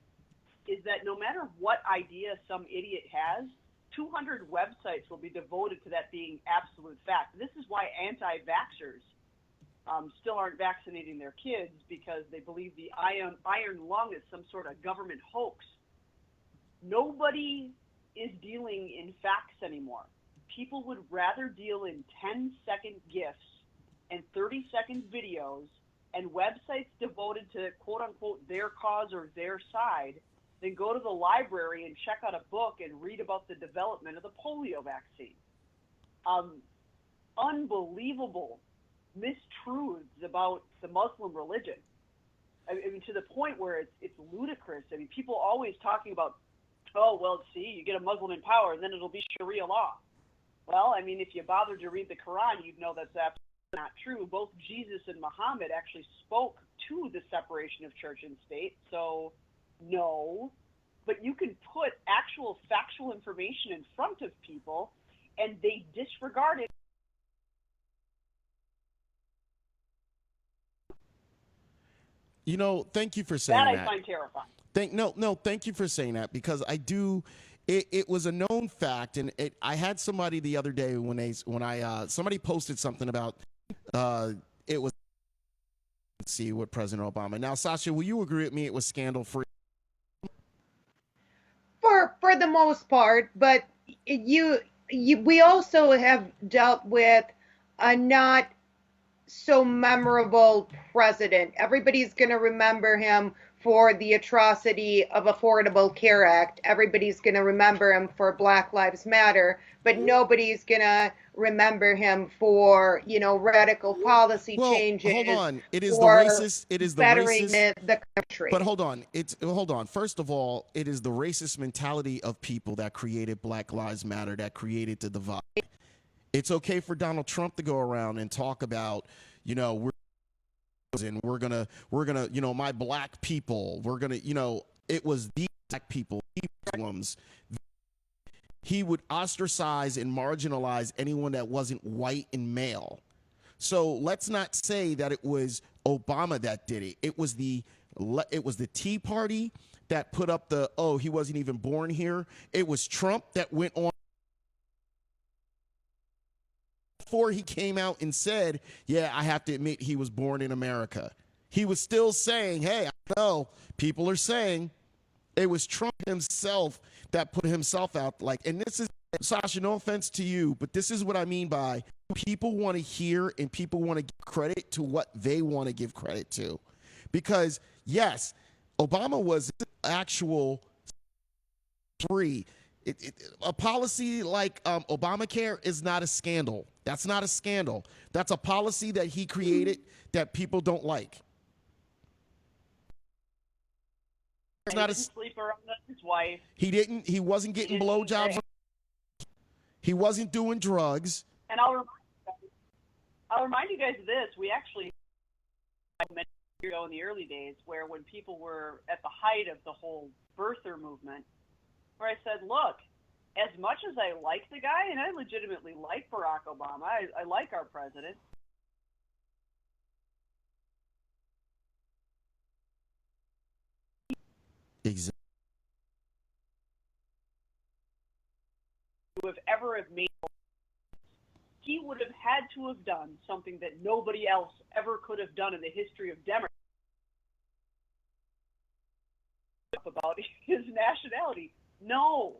is that no matter what idea some idiot has, 200 websites will be devoted to that being absolute fact. This is why anti-vaxxers still aren't vaccinating their kids, because they believe the iron lung is some sort of government hoax. Nobody is dealing in facts anymore. People would rather deal in 10-second GIFs and 30-second videos and websites devoted to quote-unquote their cause or their side than go to the library and check out a book and read about the development of the polio vaccine. Unbelievable mistruths about the Muslim religion. I mean, to the point where it's ludicrous. I mean, people always talking about, oh, well, see, you get a Muslim in power, and then it'll be Sharia law. Well, I mean, if you bothered to read the Quran, you'd know that's absolutely not true. Both Jesus and Muhammad actually spoke to the separation of church and state, so no. But you can put actual factual information in front of people, and they disregard it. You know, thank you for saying That that. I find terrifying. Thank you for saying that, because I do. It was a known fact, and I had somebody the other day somebody posted something about it was. Let's see what President Obama. Now, Sasha, will you agree with me? It was scandal free. For the most part, but we also have dealt with a not so memorable president. Everybody's going to remember him for the atrocity of Affordable Care Act. Everybody's going to remember him for Black Lives Matter, but nobody's going to remember him for, radical policy changes. Hold on. It is the racist. It is the bettering racist. the country. But hold on. First of all, it is the racist mentality of people that created Black Lives Matter, that created the divide. It's okay for Donald Trump to go around and talk about, we're gonna, my black people, it was the black people, the Muslims. He would ostracize and marginalize anyone that wasn't white and male. So let's not say that it was Obama that did it. It was the Tea Party that put up he wasn't even born here. It was Trump that went on before he came out and said, yeah, I have to admit he was born in America. He was still saying, hey, I know people are saying. It was Trump himself that put himself out and this is, Sasha, no offense to you, but this is what I mean by people want to hear and people want to give credit to what they want to give credit to. Because, yes, Obama was actual free. A policy like Obamacare is not a scandal. That's not a scandal. That's a policy that he created that people don't like. It's not sleep around with his wife. He wasn't getting blowjobs. He wasn't doing drugs. And I'll remind you guys of this. We actually mentioned years ago in the early days, where when people were at the height of the whole birther movement, where I said, look, as much as I like the guy, and I legitimately like Barack Obama, I like our president. Exactly. Who have ever made he would have had to have done something that nobody else ever could have done in the history of Democrats about his nationality. No.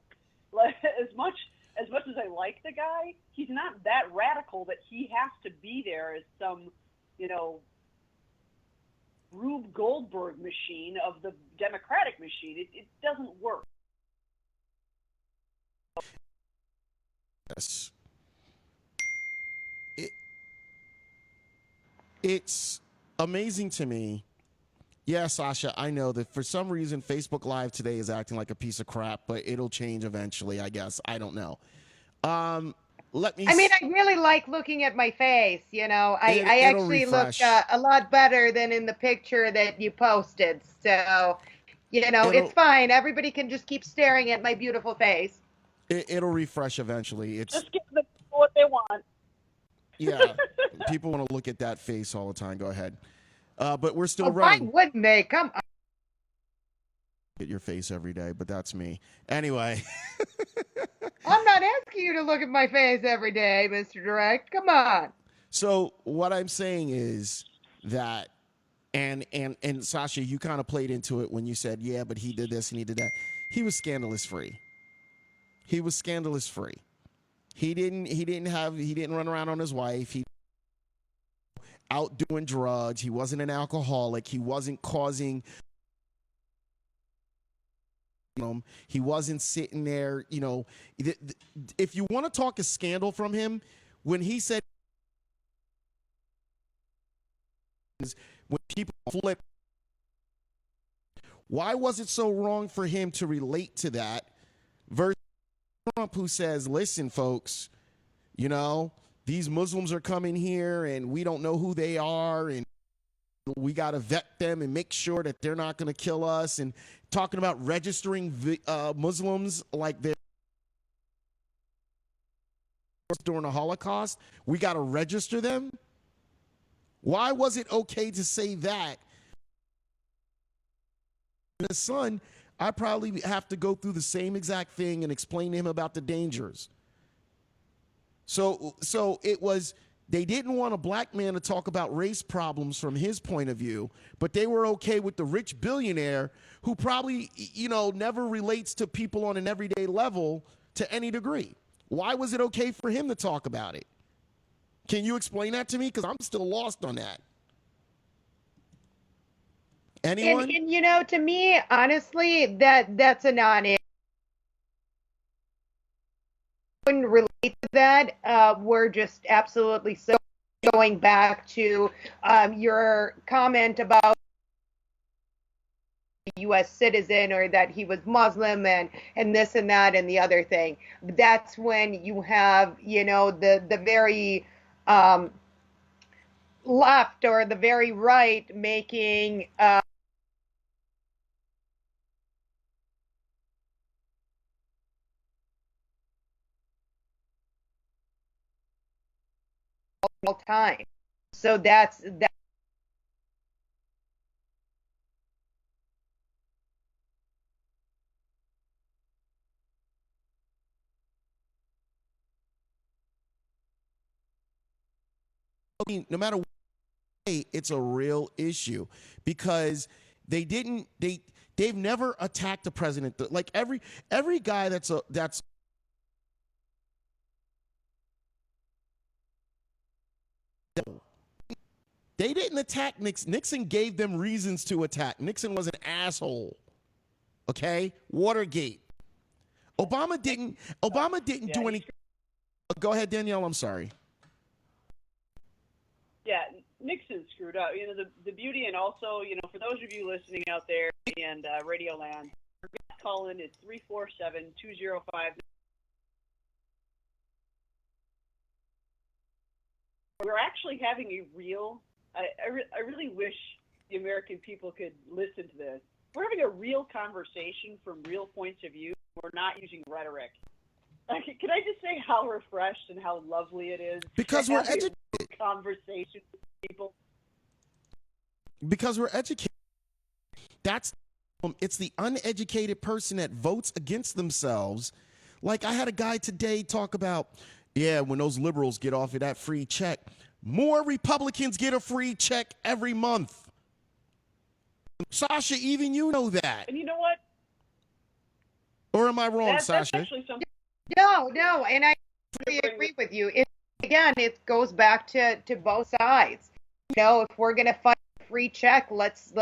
As much as I like the guy, he's not that radical that he has to be there as some, Rube Goldberg machine of the Democratic machine. It doesn't work. Yes. It's amazing to me. Yeah, Sasha, I know that for some reason Facebook Live today is acting like a piece of crap, but it'll change eventually, I guess. I don't know. I really like looking at my face. I It'll actually refresh. look a lot better than in the picture that you posted. So, it's fine. Everybody can just keep staring at my beautiful face. It'll refresh eventually. Just give them what they want. Yeah, people want to look at that face all the time. Go ahead. But we're still running. Why wouldn't they? Come on. At your face every day, but that's me. Anyway. I'm not asking you to look at my face every day, Mr. Direct. Come on. So what I'm saying is that, and Sasha, you kind of played into it when you said, yeah, but he did this and he did that. He was scandalous free. He was scandalous free. He didn't run around on his wife. He out doing drugs. He wasn't an alcoholic. He wasn't causing. He wasn't sitting there. If you want to talk a scandal from him, when he said when people flip, why was it so wrong for him to relate to that versus Trump, who says, listen, folks, these Muslims are coming here and we don't know who they are and we got to vet them and make sure that they're not going to kill us, and talking about registering Muslims like they're during the Holocaust. We got to register them. Why was it okay to say that? His son, I probably have to go through the same exact thing and explain to him about the dangers. So it was, they didn't want a black man to talk about race problems from his point of view, but they were okay with the rich billionaire who probably, never relates to people on an everyday level to any degree. Why was it okay for him to talk about it? Can you explain that to me? Because I'm still lost on that. Anyone? And to me, honestly, that's a non-issue. Wouldn't relate to that. We're just absolutely so going back to your comment about a U.S. citizen, or that he was Muslim and this and that and the other thing. That's when you have, the very left or the very right making all time. So that's that. No matter what, it's a real issue because they've never attacked the president. Like every guy that's they didn't attack Nixon. Nixon gave them reasons to attack. Nixon was an asshole. Okay? Watergate. Obama didn't do anything. Go ahead, Danielle. I'm sorry. Yeah, Nixon screwed up. The beauty, and also, for those of you listening out there and Radio Land, call in is 347-205. We're actually having a real, I really wish the American people could listen to this. We're having a real conversation from real points of view. We're not using rhetoric. Can I just say how refreshed and how lovely it is? Because we're educated. Conversation with people. Because we're educated. It's the uneducated person that votes against themselves. Like I had a guy today talk about, Yeah, when those liberals get off of that free check, more Republicans get a free check every month. Sasha, even you know that. And you know what? Or am I wrong, That's Sasha? actually something. No, and I totally agree with you. Again, it goes back to both sides. If we're going to fight free check, let's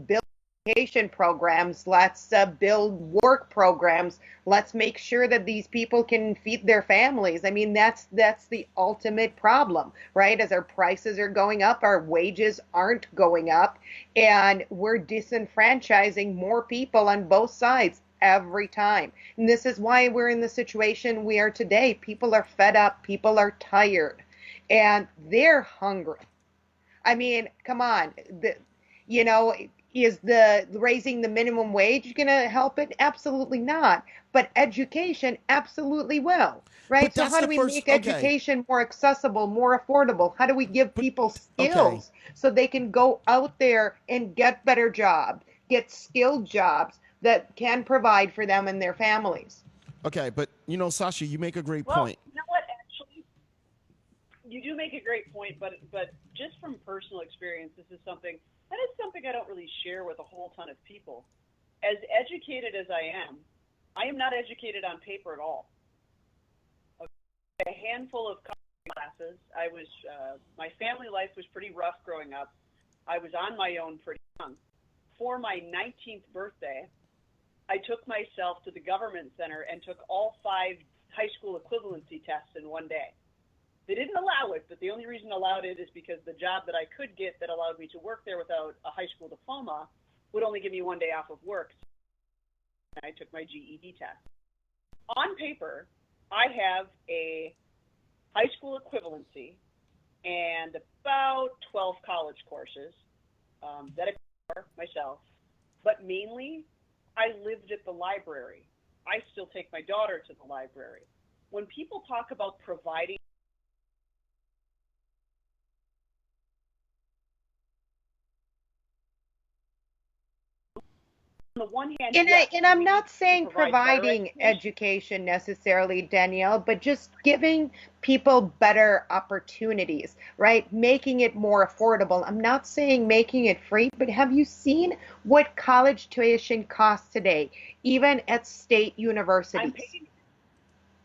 build education programs. Let's build work programs. Let's make sure that these people can feed their families. I mean, that's the ultimate problem, right? As our prices are going up, our wages aren't going up, and we're disenfranchising more people on both sides every time. And this is why we're in the situation we are today. People are fed up. People are tired, and they're hungry. I mean, come on. Is the raising the minimum wage going to help it? Absolutely not. But education absolutely will, right? So how do we make education more accessible, more affordable? How do we give people skills so they can go out there and get better jobs, get skilled jobs that can provide for them and their families? Okay, but Sasha, you make a great Well, point. you know what? Actually, you do make a great point, but just from personal experience, this is something I don't really share with a whole ton of people. As educated as I am not educated on paper at all. A handful of classes. My family life was pretty rough growing up. I was on my own pretty young. For my 19th birthday, I took myself to the government center and took all 5 high school equivalency tests in one day. They didn't allow it, but the only reason they allowed it is because the job that I could get that allowed me to work there without a high school diploma would only give me 1 day off of work. I took my GED test. On paper, I have a high school equivalency and about 12 college courses that I cover myself. But mainly, I lived at the library. I still take my daughter to the library. When people talk about providing on the one hand, And I'm not saying providing education necessarily, Danielle, but just giving people better opportunities, right? Making it more affordable. I'm not saying making it free, but have you seen what college tuition costs today, even at state universities?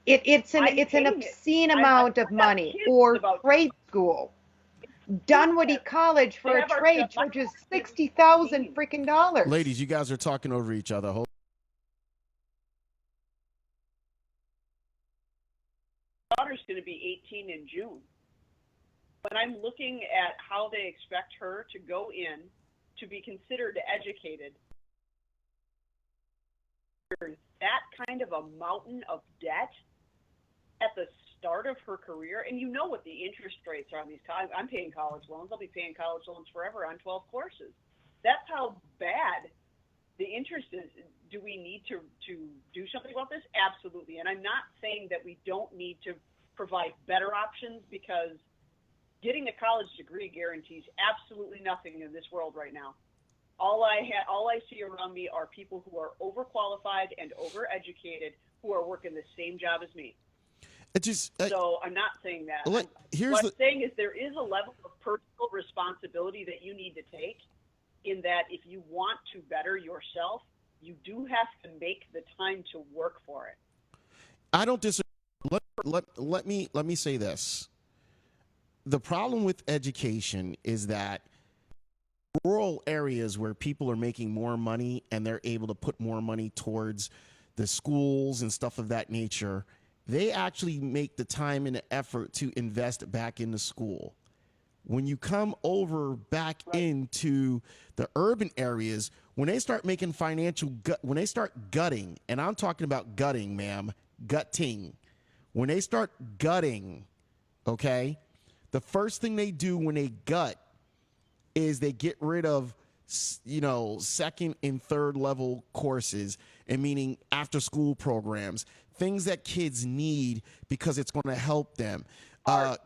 It's an obscene amount of money. Or trade school. Dunwoody College for a trade charges $60,000 freaking dollars. Ladies, you guys are talking over each other. Daughter's going to be 18 in June. When I'm looking at how they expect her to go in to be considered educated, that kind of a mountain of debt at the start of her career, and you know what the interest rates are on these. I'm paying college loans. I'll be paying college loans forever on 12 courses. That's how bad the interest is. Do we need to do something about this? Absolutely. And I'm not saying that we don't need to provide better options, because getting a college degree guarantees absolutely nothing in this world right now. All I see around me are people who are overqualified and overeducated who are working the same job as me. So I'm not saying that. What I'm saying is there is a level of personal responsibility that you need to take, in that if you want to better yourself, you do have to make the time to work for it. I don't disagree. Let me say this. The problem with education is that rural areas where people are making more money and they're able to put more money towards the schools and stuff of that nature, they actually make the time and the effort to invest back into school. When you come over back into the urban areas, when they start making when they start gutting, and I'm talking about gutting, ma'am, gutting. When they start gutting, okay, the first thing they do when they gut is they get rid of, second and third level courses, and meaning after school programs, things that kids need because it's going to help them.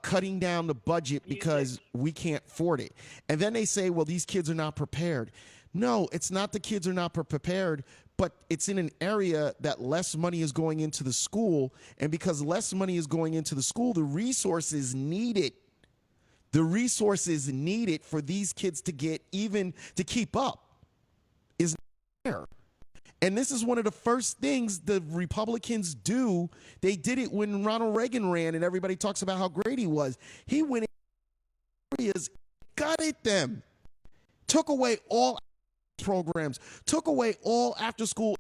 Cutting down the budget because we can't afford it. And then they say, well, these kids are not prepared. No, it's not the kids are not prepared, but it's in an area that less money is going into the school. And because less money is going into the school, the resources needed for these kids to get even to keep up is not there. And this is one of the first things the Republicans do. They did it when Ronald Reagan ran, and everybody talks about how great he was. He went in areas, gutted them, took away all programs, took away all after school.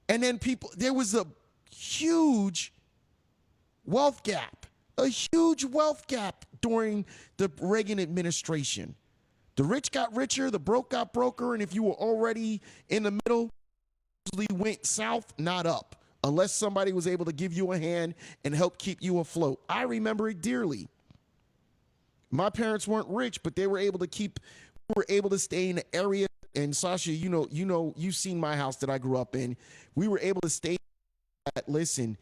And then there was a huge wealth gap during the Reagan administration. The rich got richer, the broke got broker, and if you were already in the middle, usually went south, not up, unless somebody was able to give you a hand and help keep you afloat. I remember it dearly. My parents weren't rich, but they were able to stay in the area. And Sasha, you've seen my house that I grew up in. We were able to stay. Listen,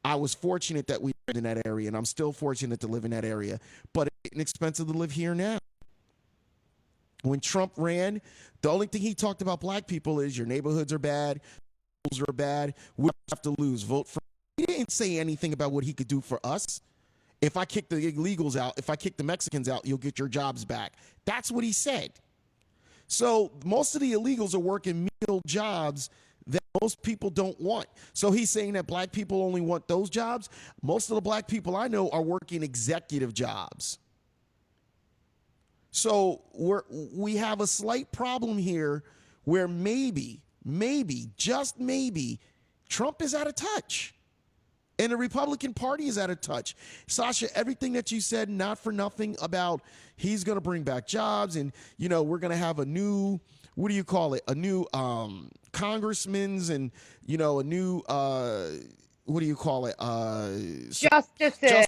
I was fortunate that we lived in that area, and I'm still fortunate to live in that area. But it's expensive to live here now. When Trump ran, the only thing he talked about black people is your neighborhoods are bad, schools are bad, we have to lose, vote for. He didn't say anything about what he could do for us. If I kick the illegals out, if I kick the Mexicans out, you'll get your jobs back. That's what he said. So most of the illegals are working menial jobs that most people don't want. So he's saying that black people only want those jobs. Most of the black people I know are working executive jobs. So we have a slight problem here where maybe, just maybe, Trump is out of touch. And the Republican Party is out of touch. Sasha, everything that you said, not for nothing, about he's going to bring back jobs and, we're going to have a new, what do you call it? A new congressmen's and, a new, what do you call it? Justices,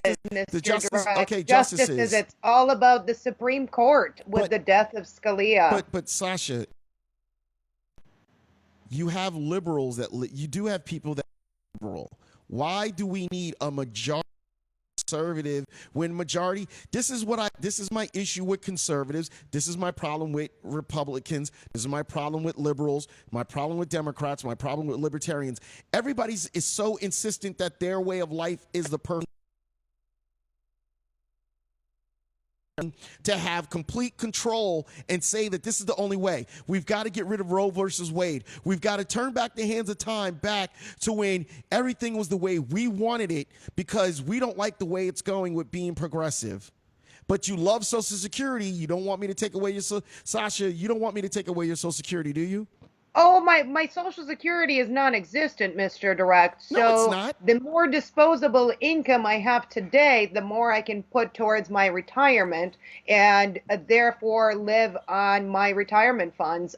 the justice, okay, justices. It's all about the Supreme Court with the death of Scalia. But Sasha, you have liberals you do have people that are liberal. Why do we need a majority conservative when majority? This is my issue with conservatives. This is my problem with Republicans. This is my problem with liberals, my problem with Democrats, my problem with libertarians. Everybody is so insistent that their way of life is the perfect to have complete control and say that this is the only way. We've got to get rid of Roe versus Wade. We've got to turn back the hands of time back to when everything was the way we wanted it, because we don't like the way it's going with being progressive. But you love Social Security. You don't want me to take away your Sasha, you don't want me to take away your Social Security, do you? Oh, my Social Security is non-existent, Mr. Direct. So no, it's not. The more disposable income I have today, the more I can put towards my retirement and therefore live on my retirement funds.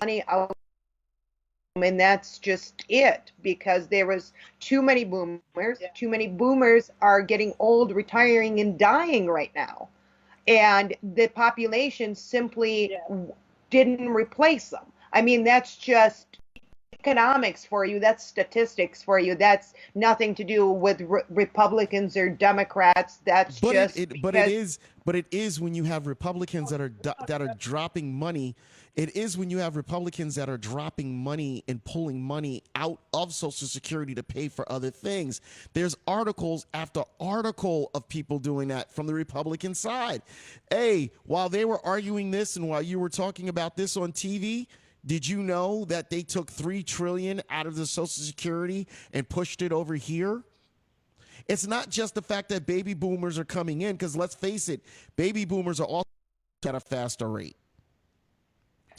Money out. And that's just it, because there was too many boomers. Yeah. Too many boomers are getting old, retiring, and dying right now. And the population simply didn't replace them. I mean, that's just economics for you. That's statistics for you. That's nothing to do with Republicans or Democrats. That's but it is when you have Republicans that are dropping money. It is when you have Republicans that are dropping money and pulling money out of Social Security to pay for other things. There's articles after article of people doing that from the Republican side. Hey, while they were arguing this and while you were talking about this on TV, did you know that they took $3 trillion out of the Social Security and pushed it over here? It's not just the fact that baby boomers are coming in, because let's face it, baby boomers are also at a faster rate.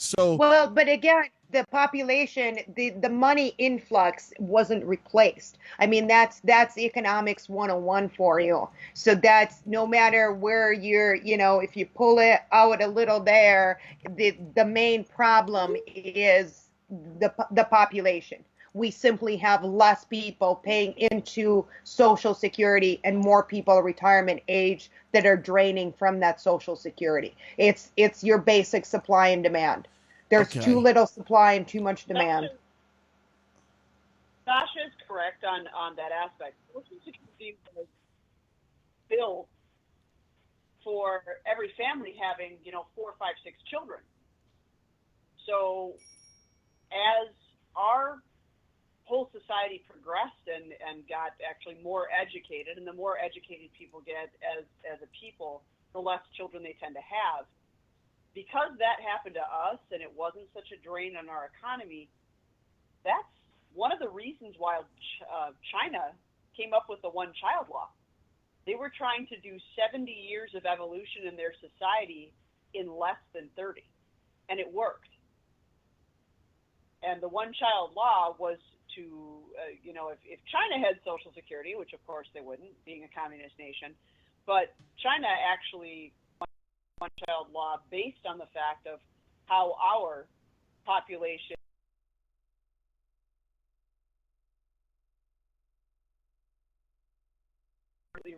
So well, but again, the population, the money influx wasn't replaced. I mean, that's economics 101 for you. So that's no matter where you're, if you pull it out a little there, the main problem is the population. we simply have less people paying into Social Security and more people retirement age that are draining from that Social Security. It's your basic supply and demand. There's too Okay. little supply and too much demand. Sasha is correct on that aspect. Social Security was built for every family having, 4, 5, 6 children. So as our whole society progressed and got actually more educated, and the more educated people get as a people, the less children they tend to have. Because that happened to us and it wasn't such a drain on our economy, that's one of the reasons why China came up with the one-child law. They were trying to do 70 years of evolution in their society in less than 30, and it worked. And the one-child law was to, if China had Social Security, which of course they wouldn't, being a communist nation, but China actually one-child law based on the fact of how our population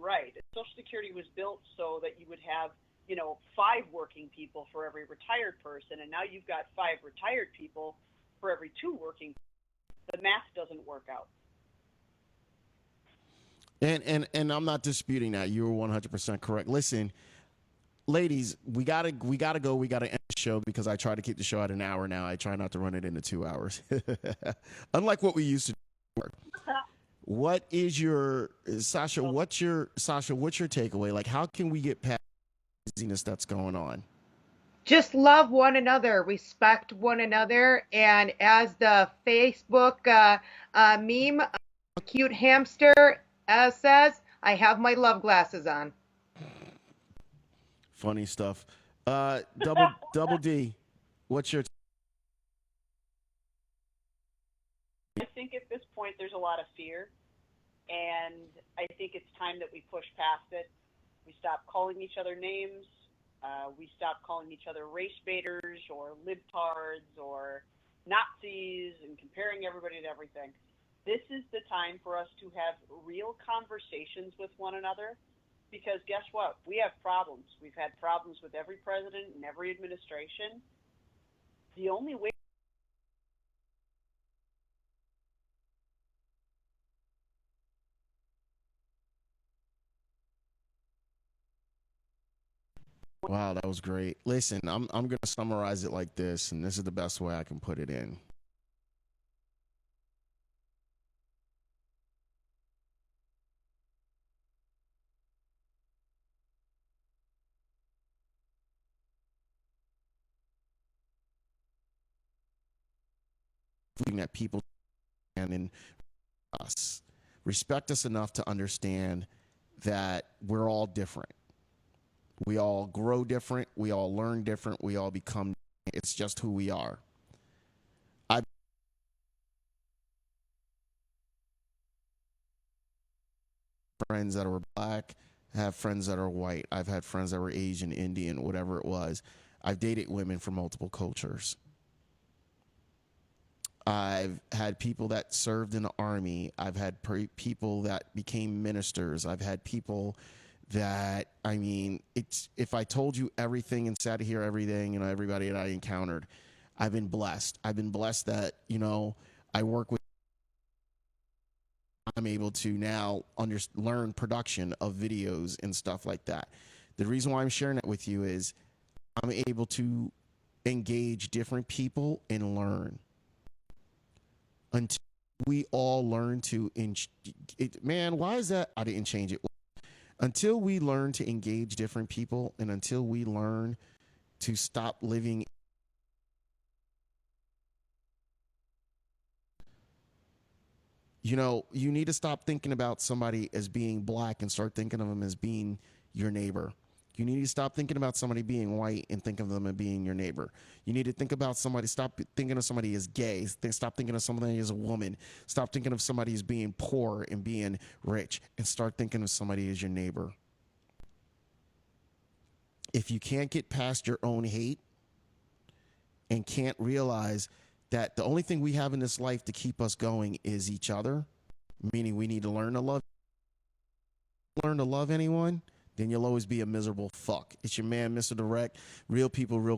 right. Social Security was built so that you would have, 5 working people for every retired person, and now you've got 5 retired people for every 2 working. The math doesn't work out. And I'm not disputing that. You were 100% correct. Listen, ladies, we gotta go. We gotta end the show because I try to keep the show at an hour now. I try not to run it into 2 hours, unlike what we used to do. What is your Sasha? What's your takeaway? Like, how can we get past the craziness that's going on? Just love one another, respect one another, and as the Facebook meme, cute hamster says, I have my love glasses on. Funny stuff. Double D, what's your? I think at this point there's a lot of fear, and I think it's time that we push past it. We stop calling each other names. We stop calling each other race baiters or libtards or Nazis and comparing everybody to everything. This is the time for us to have real conversations with one another, because guess what? We have problems. We've had problems with every president and every administration. The only way Wow, that was great. Listen, I'm gonna summarize it like this, and this is the best way I can put it in. That people and in us respect us enough to understand that we're all different. We all grow different. We all learn different. We all become. It's just who we are. I've friends that are black. I have friends that are white. I've had friends that were Asian, Indian, whatever it was. I've dated women from multiple cultures. I've had people that served in the army. I've had people that became ministers. I've had people that, I mean, it's, if I told you everything and sat here everything, everybody that I encountered, I've been blessed. I've been blessed that, I work with, I'm able to now learn production of videos and stuff like that. The reason why I'm sharing that with you is I'm able to engage different people and learn. Until we all learn to, man, why is that? I didn't change it. Until we learn to engage different people and until we learn to stop living, you need to stop thinking about somebody as being black and start thinking of them as being your neighbor. You need to stop thinking about somebody being white and think of them as being your neighbor. You need to think about somebody, stop thinking of somebody as gay. Stop thinking of somebody as a woman. Stop thinking of somebody as being poor and being rich, and start thinking of somebody as your neighbor. If you can't get past your own hate and can't realize that the only thing we have in this life to keep us going is each other, meaning we need to learn to love anyone, then you'll always be a miserable fuck. It's your man, Mr. Direct. Real people, real